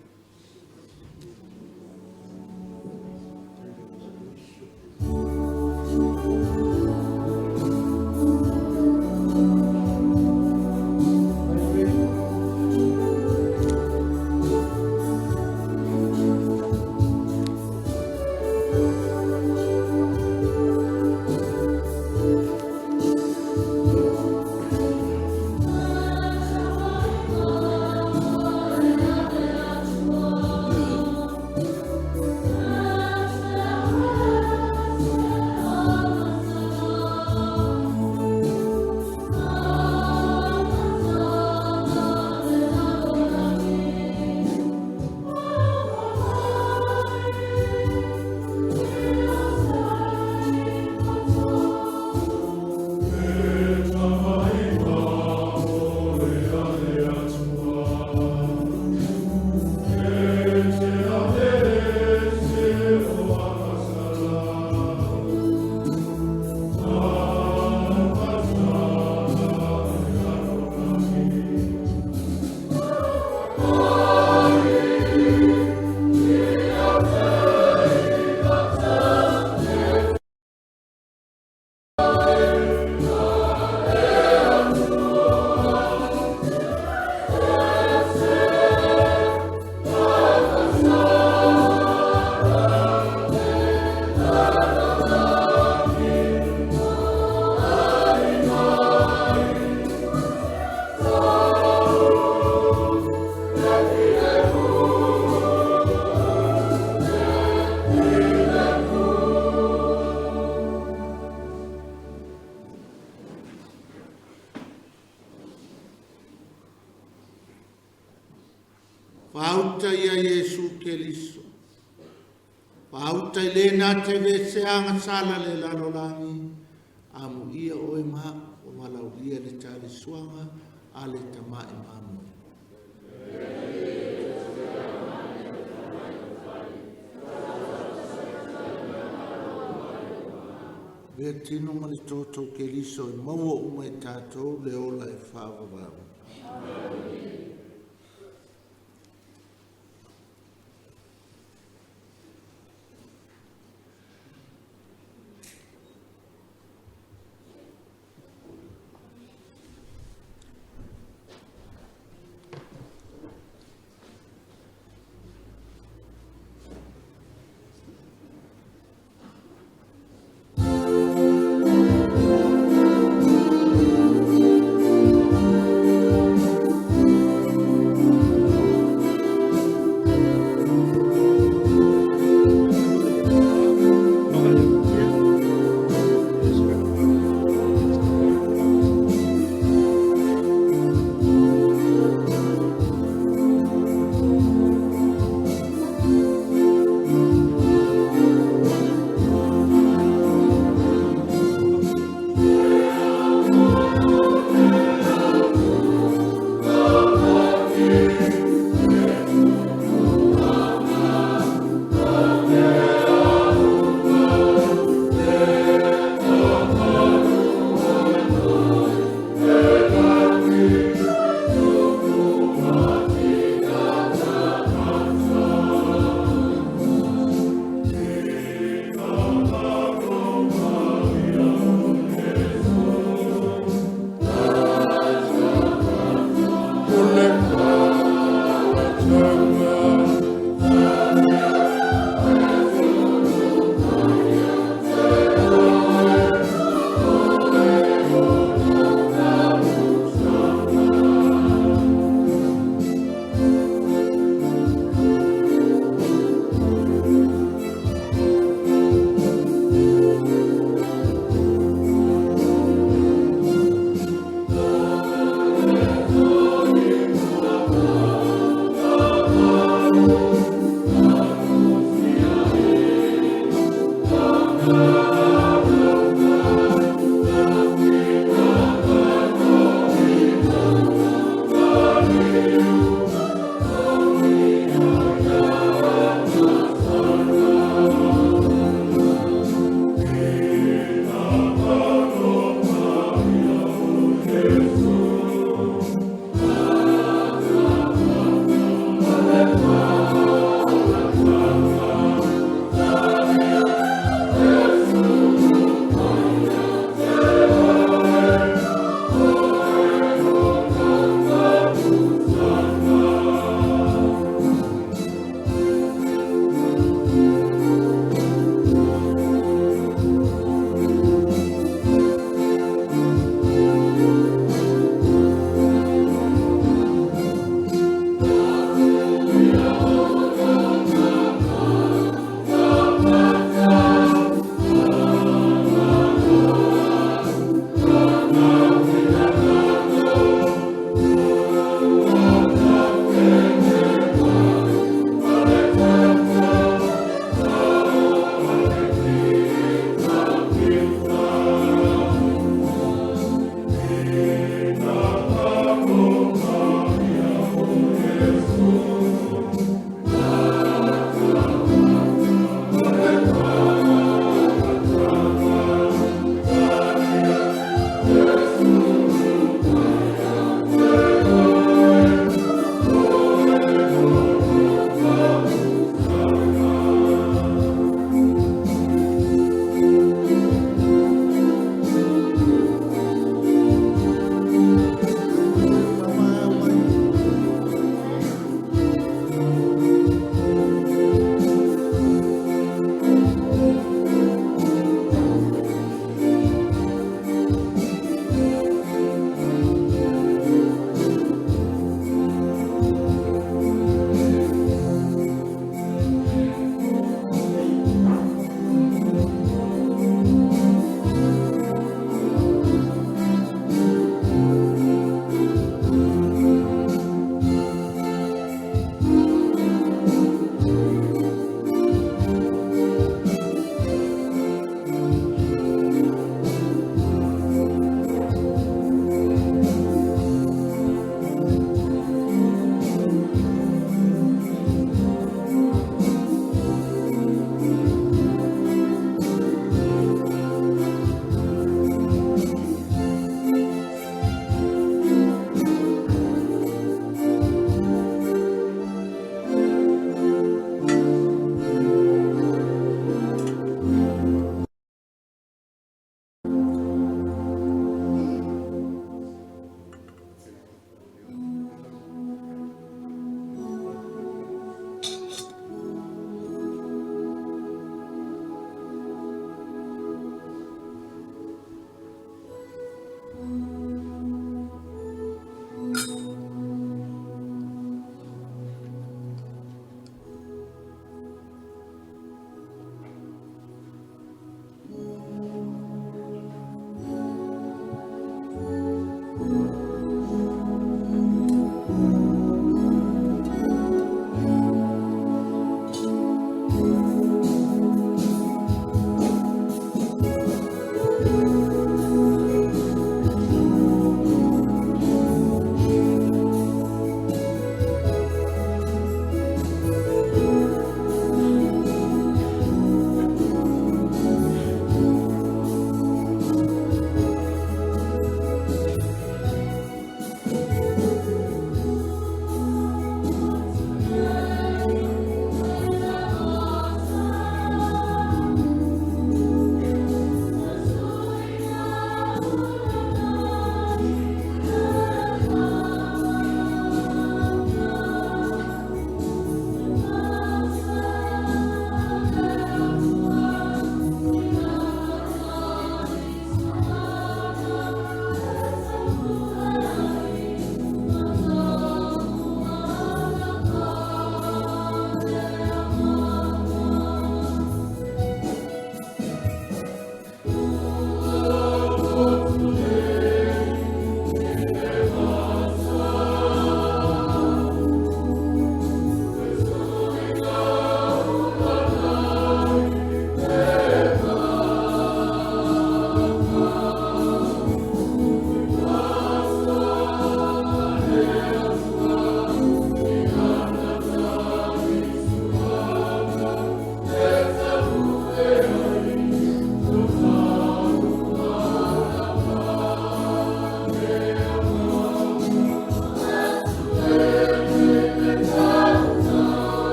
Pauta ia Yesu Keliso. Pauta le na te vese anga sala le lalolangi. Amu ia oe maha o walau ia le tari suanga a le tamai mamu. Vea tino ma le toto Keliso e maua uma e tatou le ola e whaavavaru.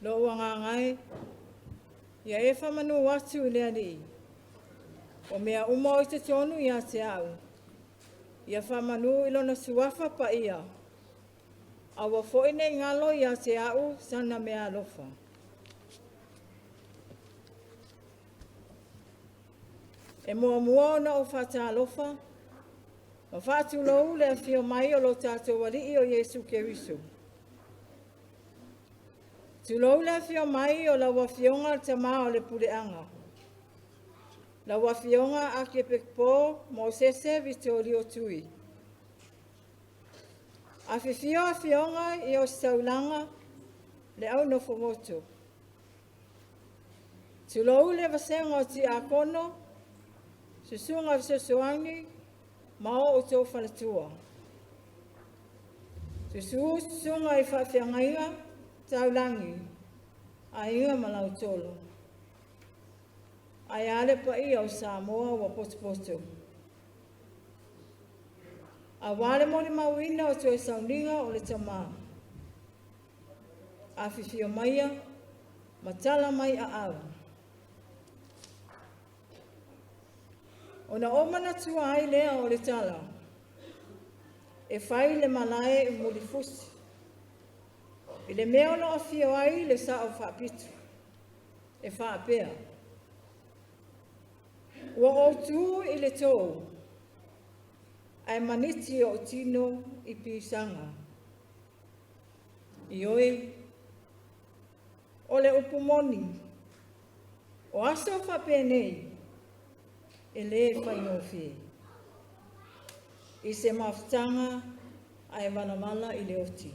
Lo wangangai, ia e whamanu watu lea ni. O mea umau i te tonu ia te au. Ia whamanu ilona suafa pa ia. Awa foine ngalo ia te au sana mea lofa. E mua na o whata lofa. Ma whatu lou lea whio mai o lo tātou wali o Yesu Keriso. Tulou le fio mai o la wafionga te maa o le puleanga. La wafionga a ke pekpo mo sese vitori o tui. A fifio a fionga i o saulanga le au no fongoto. Tulou le vasenga o ti a kono, susunga visosoangi, mao o tau whanatua. Susunga i whawhiangainga, taulangi, a inga malau tolo. Ai ale pa ia o Samoa wa potopoto. A wale moni mawina o tue sauninga o le tama. A fifio maia, matala mai a au. O na omana tua ai lea o le tala. E whai le malae e molifusi. I le mea ono a fio ai le sa o whapitu. E whaapea. Ua o tu i le tō. Ai maniti o tino i pisanga. I oe. O le upumoni. O aso whapea nei. E le whainofie. I se mawhtanga ai wanamala i le oti.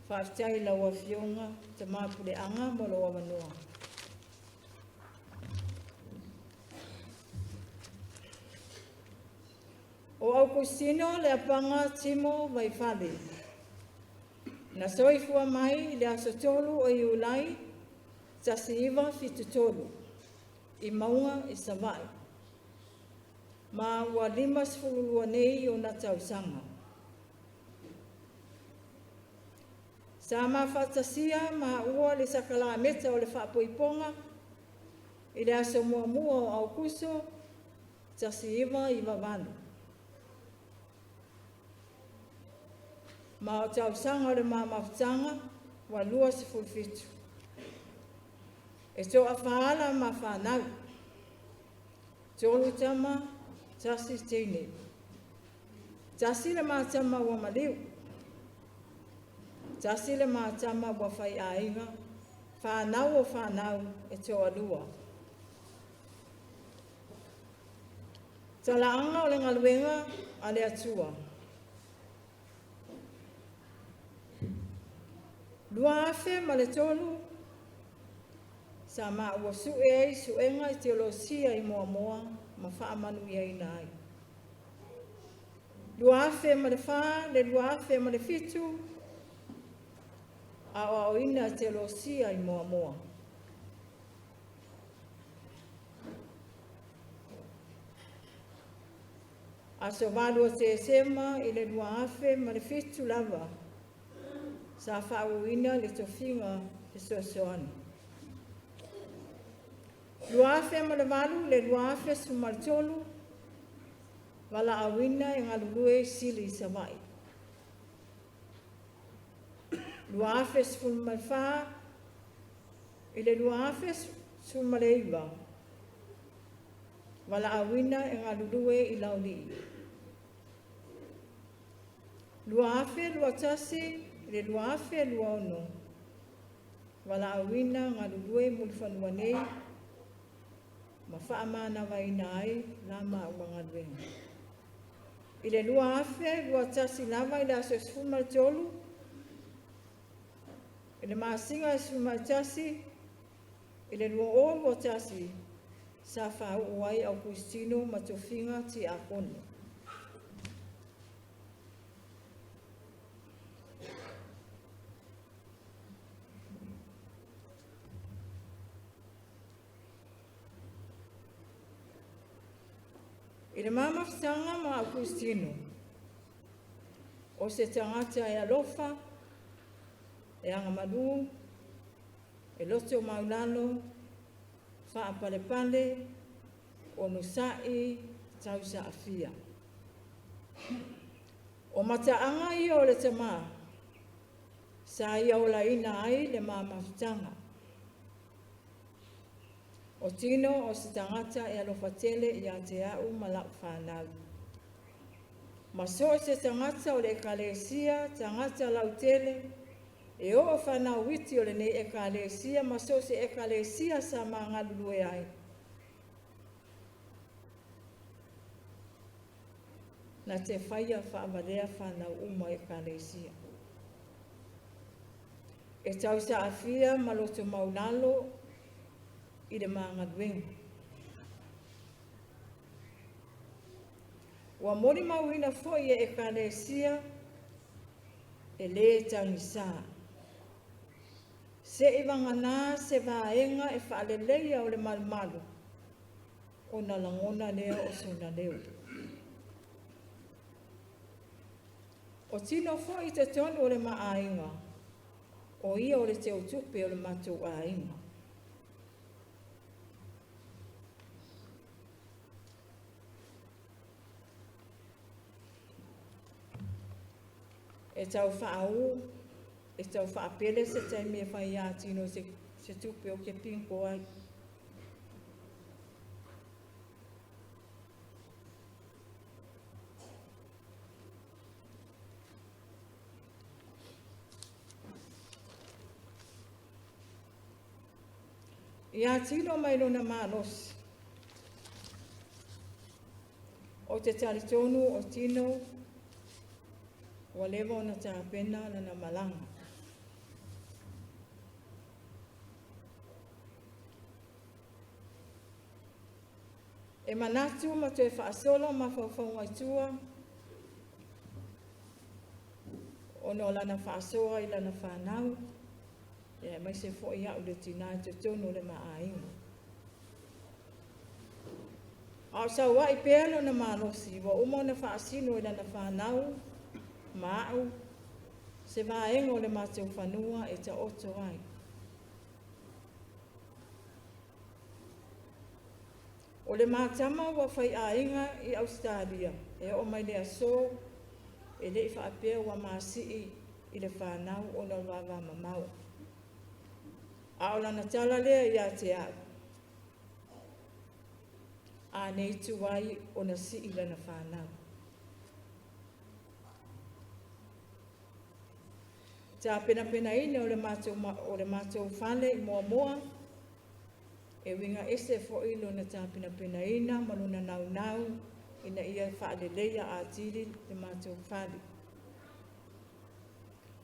Whaftai la wafionga te mapule anga mo lo wanoa. O au kusino le apanga timo vai whale. Na soifua mai le aso tolu o iulai, tasi iwa fitu tolu. I maunga i savai. Ma ua limas fululua nei o na tausanga. Sa ma whatasia ma ua le sakala meta o le whapoiponga, i le aso mua o au kuso, tasi iwa i wawanu. Ma o tausanga o le mamawtanga, wa lua se fulfitu. E to a whaala ma whanau. Tolu tama, tasi teine. Tasi le mātama wa maliu. Tasi le mātama wa whai aiga. Whanau o whanau e to a lua. Talaanga o le ngaluenga a le atua. Lua afe ma le tolu. Sa maa ua sue ai suenga i teolosia i moa moa ma wha amanu i ai nai. Lua afe ma le wha, le lua afe ma le fitu, a o ina teolosia i moa moa. A so valua te sema i le lua afe ma le fitu lava, sa wha o ina le tofinga te sosoani. Luafe ma le valu le luafe sumaltolu wala awina e ngalulue sili savai. Luafe sfulmalfa i le luafe sumaleiva wala awina e ngalulue i lauli. Luafe luatasi i le luafe luaono wala awina ngalulue mulfanuanei ma whaamana waina ai la maa wangaluenga. I le lua afe, lua tasi lava i le aso sfuma tolu. I le maasinga e sfuma tasi. I le lua o lua tasi. Sa whau uai au Kristino ma tofinga ti a kono. I le mamafitanga ma Augustino. O se tangata e alofa, e anga madu, e loto maulalo, faa pale pale, o nusai, tau sa afia. O mataanga i o le tama, sa ia o la ina ai le mamafitanga. O tino o se tangata e alofa tele i a te au malak whanau. Maso se tangata o le ekalesia, tangata lau tele, e o whanau witi o le nei ekalesia, maso se ekalesia sa mga lulue ai. Na te whaia whaamarea whanau uma ekalesia. E tau sa afia maloto maunalo, i le mga duenga. Wa mori mauina foi e ekalesia e le tangisa. Se i wangana se vaenga e whaaleleia o le malmalu. O na langona leo o sona leo. O tino foi te tonu o le maainga. O ia o le te utupe o le matou ainga. E tau whaau, e tau whaapele se taimi e whai a tino se tupe o ke pinko ai. Ia tino mai lona manos. O te talitonu o tino, wa lewa o na tāpena na na malanga. E manatu ma te whaasolo ma whawhau aitua, o no lana whaasoa i lana whanau, e mai se fo ia u le tina te tono le maainga. Au sa wa i pēno na manosi, wa umo na whaasino i lana whanau, Māu, se vaenga o le mātou whanua e ta oto ai. O le mātama wa whai ainga i Australia, e o mai le aso, e le i whaapea wa māsii i le whanau o na wawa mamau. A o lana tala lea i a te au. A nei tuwai o na si i lana whanau. Ta pena ine o le mātou whale i moa moa, e winga ese fo ilo na ta pena ina, maluna nau nau, ina ia whaale leia a tiri le mātou whale.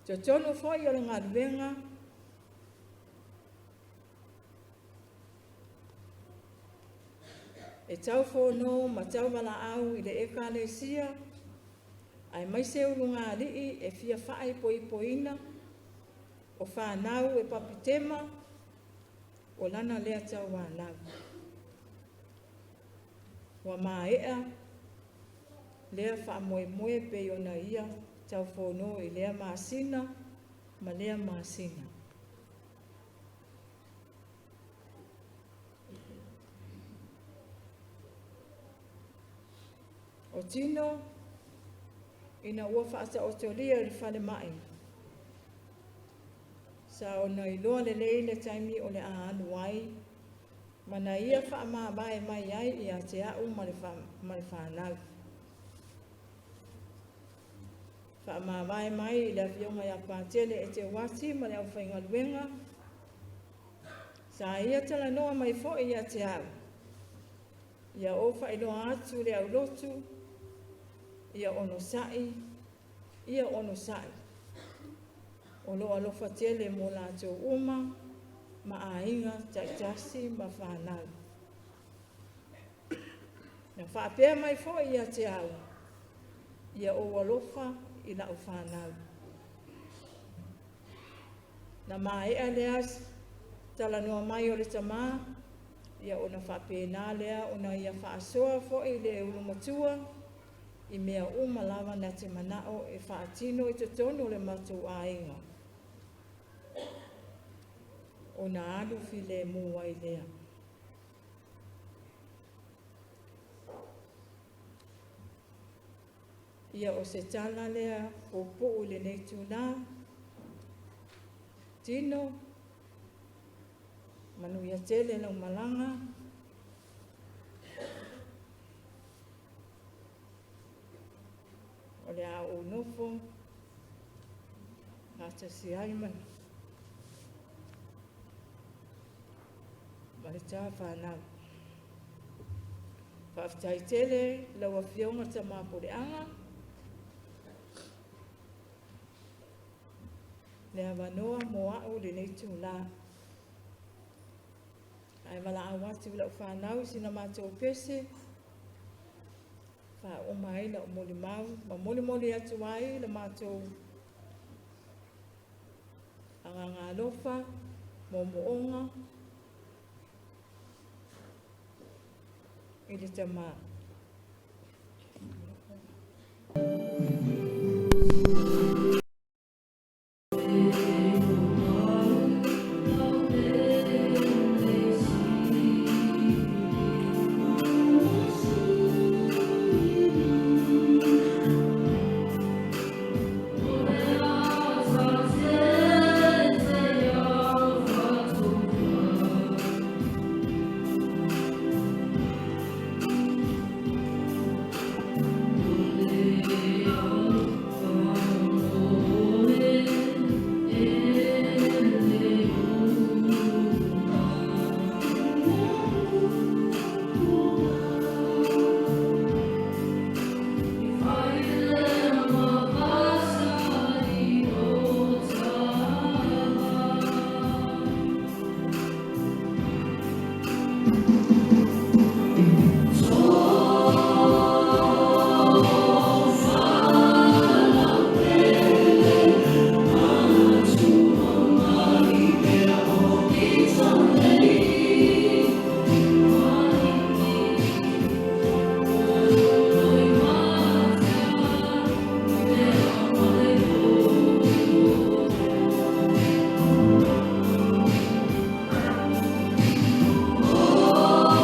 Tio tono fo i o le ngaruenga, e tau fo no, ma tau wala au i le ekalesia, ai mai se ulunga alii e fia whae poina, o whanau e papitema, o lana lea tau wānau. Wa maea, lea wha moe pe o na ia, tau whono i lea maasina, ma lea maasina. O tino, ina ua whaata o te olia i whale mai. Sa o na iloa le leile taimi o le aanu ai, mana ia wha maa bae mai ai i a te au ma le whanau. Wha maa bae mai i la fionga ia pātele e te wati ma le au whainga luenga. Sa ia tala noa mai fo i a te au. Ia ofa iloa atu le au lotu, ia ono sai, o loa lofa tele mo lātou uma, ma ainga taitasi ma whanau. Na whaapea mai fo i a te au, ia o walofa i lau whanau. Na mai aleas, tala noa mai o le tamā, ia ona whapena lea, ona ia whaasoa fo i le ulumatua, i mea lava na te manao e whaatino i te tonu le matu ainga. Ona alu fi le mua i lea. Ia o se tala lea o po le nei tuna, tino, manu ia tele lau malanga, o le a o nofo, hata si aiman, ma le tā whanau. Whaftai tele lau a whionga ta māpore anga, le awanoa moa o le nei tūla. Ai wala awati wala whanau sina mātou pese. Wha o mai la o moli mau, ma moli atu ai la mātou anga ngā lofa, mo moonga. I le tama.
Oh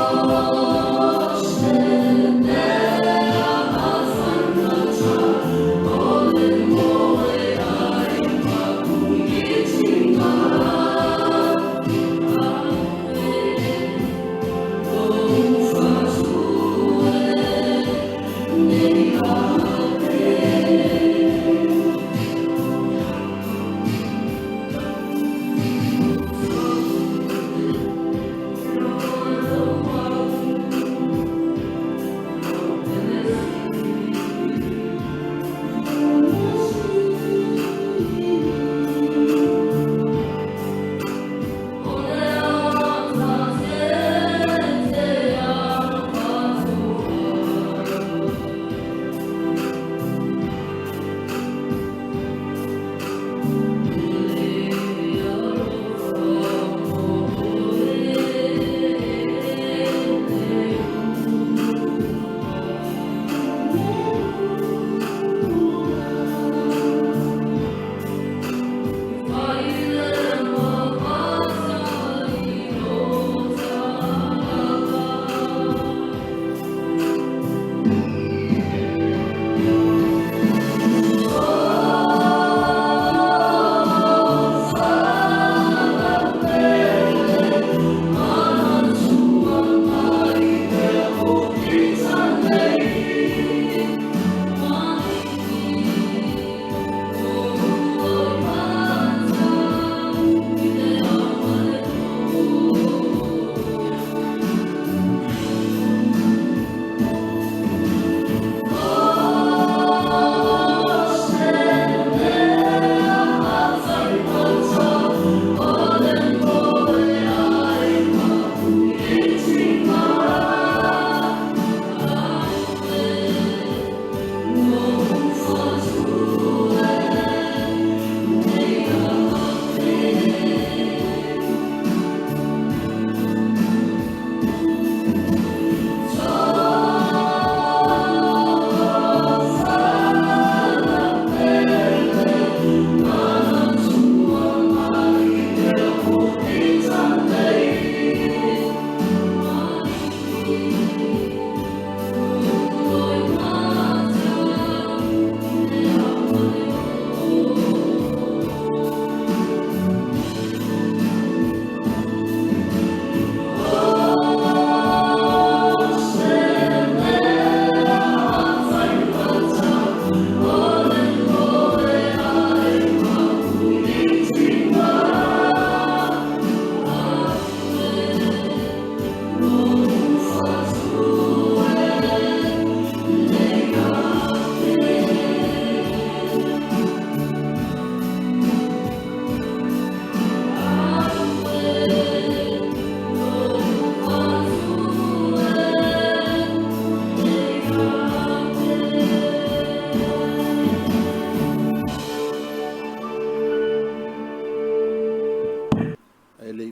le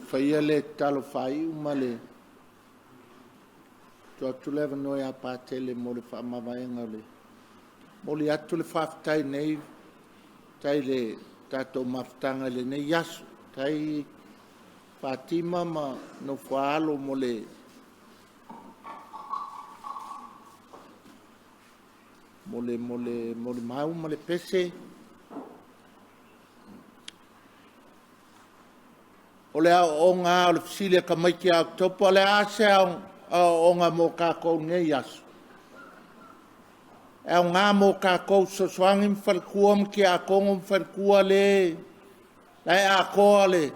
faia le talo fai uma le to tu leva no ya patele mo le fa mavaenga le mo le atu le faftai nei tai le tato maftanga le nei yasu tai Fatima ma no falo mo le mau mo le pese o le o ngā o le fisilia ka mai ki a topo le ase o ngā mō kākou ngai asu. E o ngā mō kākou so swangi mwharkua mki a kongo mwharkua le a koa le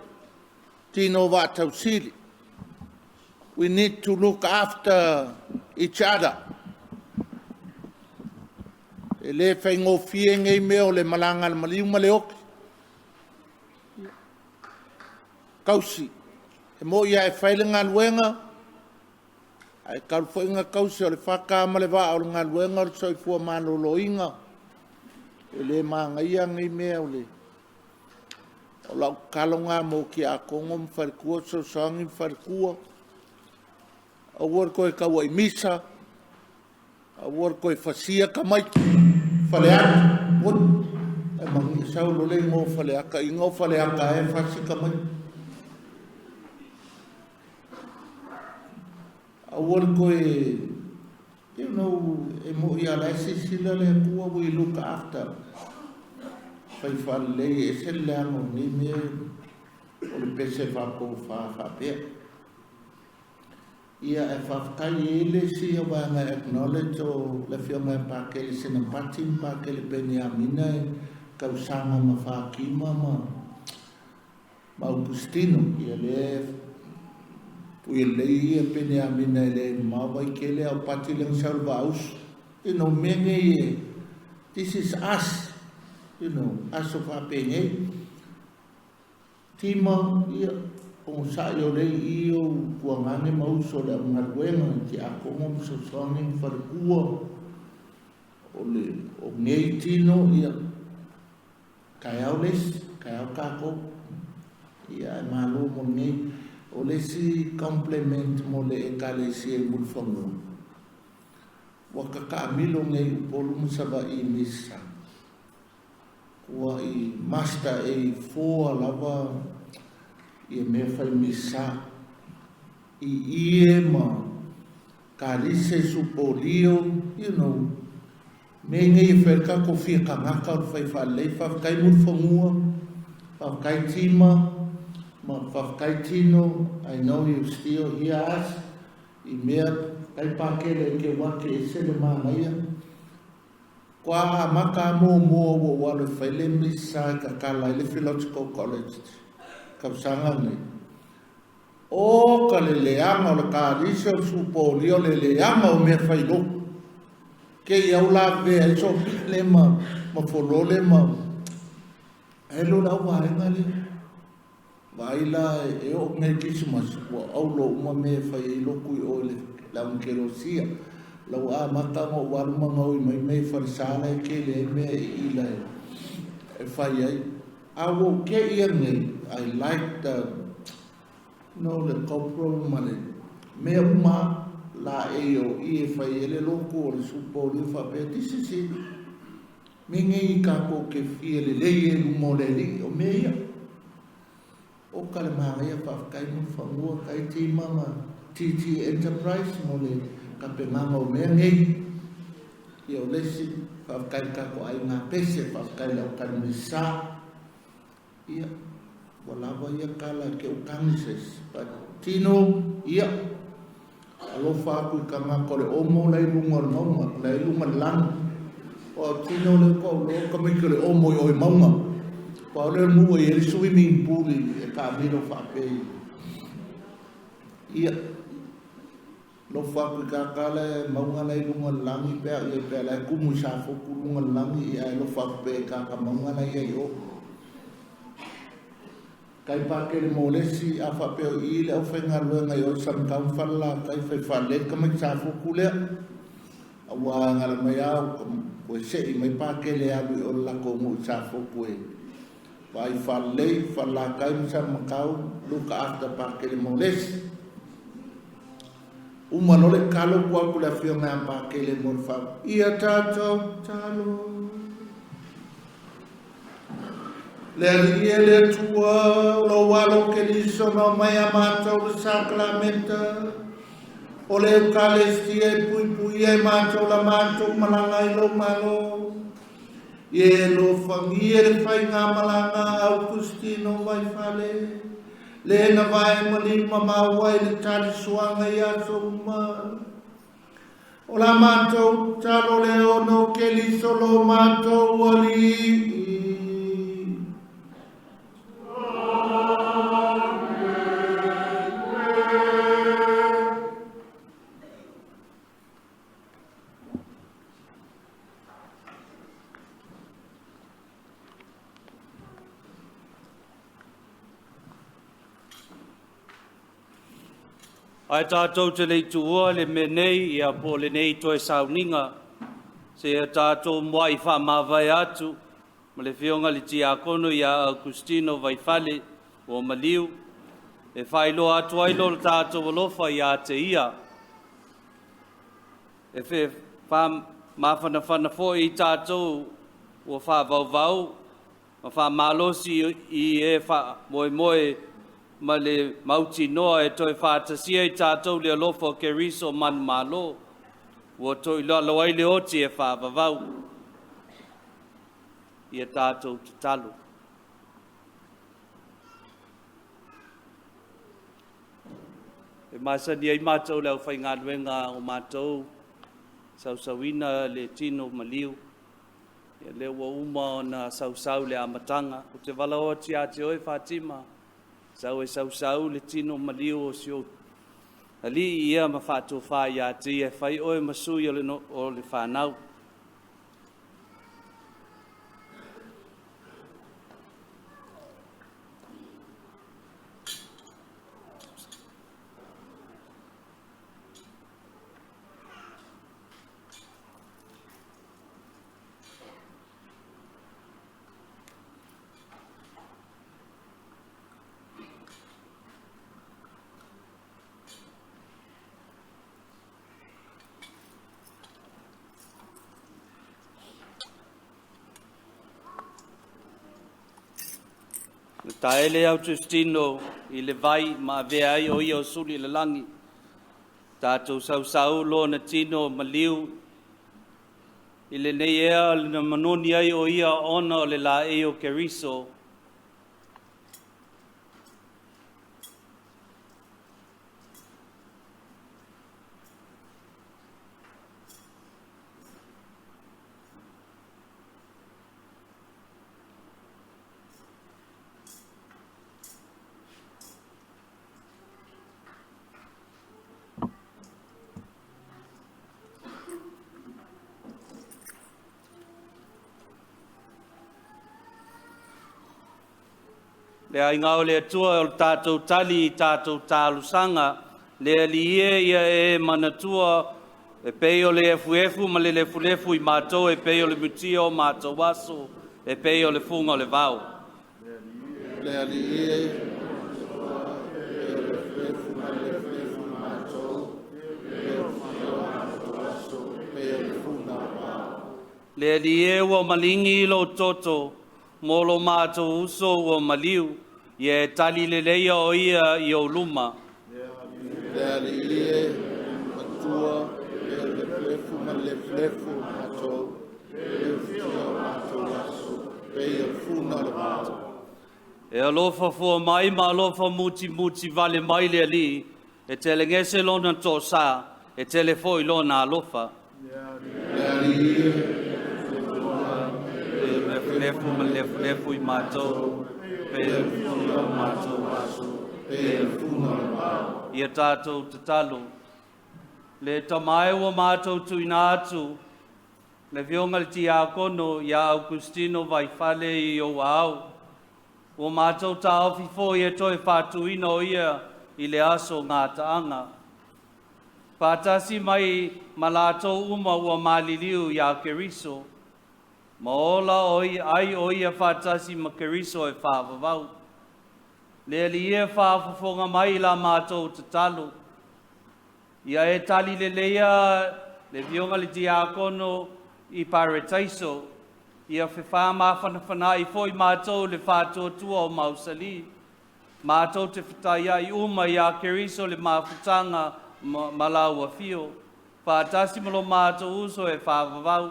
tino wātau sili. We need to look after each other. E le whaingo fie ngai meo le malanga le maliu male oki. Kausi, e mo ia e whaile ngā luenga, ai karu whainga kausi o le whaka ama le waa o le ngā luenga o le soifua mano loinga, e le maanga ia ngai mea o le. O lau kalonga mo ki a kongo mwharikua, so sangi mwharikua, a uar koe kaua i misa, a uar koe whasia ka maiki, whale atu, e mangi sau lo le ngō whale aka, i ngō whale aka e whasi ka maiki. Awal koe, you know, e mo ia la sila le kua we look after. Fai whale e se leango ni me o le pese whako whawhapea. Ia e whawhkai e le si o wanga acknowledge o le whionga e pākele sena patin, pākele pene a mina e kausanga ma whakima ma Augustino. Ia le Ui lei e pene a mina ele mawai kele au pati lang salva aus. You know, menge this is us. You know, us of a pene. Tima, ia, o saio lei iyo kuangane mauso le ungarwenga ki a kongo so songing wharikua. O ngei tino, ia, kai au les, kai au kako. Ia, e malo mo ngei. O le si complement mo le e kale si e mulwhangu. Waka ka milo ngai upolu musaba i misa. Kua i master e fōa lava i e mea whai misa. I ie ma ka lise supolio, you know. Me ngai e whaika ko fia ka ngaka o whai whalei, whawkai mulwhangua, whawkai tima, ma whawkai tino, I know you still hear us, I mea kai pākele ke wake e sele mānaia. Kua maka mō o wale whaile misa ka kala i le Theological College, kausanga nei. O ka le leanga o le ka riso supo lio le leanga o mea whailo. Ke iau la vea e so le ma wholole ma. Helo la waenga le. Waila e o ngai Christmas wa aulo uma me fai i loku i o le lau kerosia. Lau a mata mo waruma ngau i mai farisana e ke le me i la e fai ai. Awo ke ia ngai, I like the, the corporal mane. Me uma la e o i e fai ele loku o le supo le whape tisisi. Me ngai ka ko ke fie le lei e lumo le li o me ia. O ka le maria whawhkai mo whangua kai ti mama TT Enterprise mo le ka pe mama o mea ngei. I o lesi whawhkai ka ko ai ngā pese whawhkai lau ka misa. Ia, walawa ia kala ke o kanises. Tino, ia. Alo whaku i ka ngā kore omo lai lunga maunga, lai lunga lang. O tino le ko lo ka miki le omo i oi maunga. Paule mua i eri swimming pool e ka miro whapei. Ia, lo whaku ka kala maunga nei lunga langi pēr i pēr lai kumu sa foku lunga langi i ai lo whaku pē ka maunga nei e o. Kai pākere mō lesi a whapeo i le au whainga ruenga i o samtau whala kai whai whale ka mai sa foku lea. Awa ngara mai au koe se i mai pākere alu i o lako mo sa foku e. vai falei falakai msa makau luka afta pakele moles uma lole kalo kwa kula fio ngam pakele morfa ia tato talo le riele tua lo walo ke li sono mai amato le sacramenta o le eucaristia pui pui e mato la mato malanga i lo malo ye lo fangie le fai ngā malanga Augustino vai fale le na vai malima mawai le tali suanga i aso uma o la mato talo le ono ke li solo mato wali
Ai tātou te lei tuua le menei ia po le nei toi sauninga. Se a tātou mwai wha mawai atu. Ma le whionga le tiakono ia Augustino vai fale o Maliu. E whailo atu ailo le tātou alofa ia te ia. E whe mawhana fo i tātou o wha vau. Ma wha malosi i e wha moe ma le mauti noa e toi whātasia i tātou le alofa ke riso man malo. Ua toi lalo ai le oti e whāvavau. I a tātou te talo. E masani ai mātou leo whai ngā luenga o mātou. Sausawina le tino Maliu. E leo wa uma o na sausau le amatanga. O te wala oti a te oi Fatima. Sau e sau le tino Maliu o sio. Ali ia ma whātua whā ia te e whai oe masui o le whānau. Ta ele au Justino i le vai ma vea ai o ia o suli le langi. Tātou sau lo na tino Maliu. I le nei ea le na manoni ai o ia ona o le la e o Keriso. Le ai ngau le atua o tātou tali i tātou tālusanga, le alie ia e manatua e pei o le efu ma le lefu i mātou e pei o le mutia o mātou waso e pei o le funga o le vau.
Le alie efu ma le lefu i mātou e funga o mātou waso pei o le funga o le vau.
Le alie o malingi lo toto, molo mātou uso o Maliu, ie tali le leia o ia i o luma.
Le alie matua e le flefu mātou, e fia mātou aso, pei o funa le mātou.
E alofa fua mai ma alofa muti vale mai le ali, e tele ngese lona tō sā, e tele foi lona alofa.
Le alie
lefu i mātou, pe e funa mātou aso, pe e funa le mātou. Ia tātou te talo. Le tamae o mātou tuina atu, le vionga le ti akono ia Augustino vai fale i o au. O mātou ta awhi fo i e toi whātuina o ia i le aso ngā taanga. Pātasi mai malātou uma ua maliliu ia Keriso. Ma ola oi ai oi e whātasi ma keriso e whāwawau. Le li e whāwhafonga mai la mātou te talo. Ia e tali le leia le vionga le diakono I Parataiso. Ia whewha mawhanawhana I foi mātou le whātua tua o Mausali. Mātou te whataia I uma I a keriso le mawhutanga malaua fio. Whātasi malo mātou uso e whāwawau.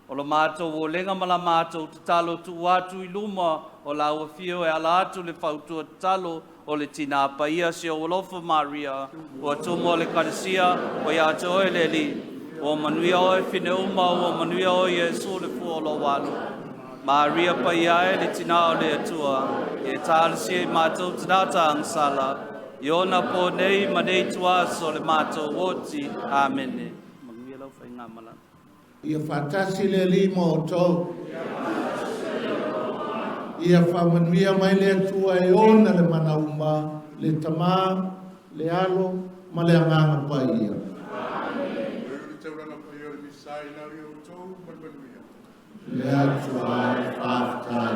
O lo mātou o lenga mala mātou te talo tu watu I luma o laua fio e ala atu le whautua te talo o le tina paia se o lofa Maria. O atumo le karesia o ia te oe le li. O manuia oe whine uma o manuia oe Yesu le fuolo walu. Maria paia e le tina o le atua. E tālesi e mātou te nata angsala. Iona po nei manei tua so le mātou oti. Amene. Manuia lau whai ngā malana.
Ia whātasi le lima o tau. Ia whamanuia mai le atua e ona le manauma, le tamā, le alo, ma le anganga pai ia. Le atua e whātai.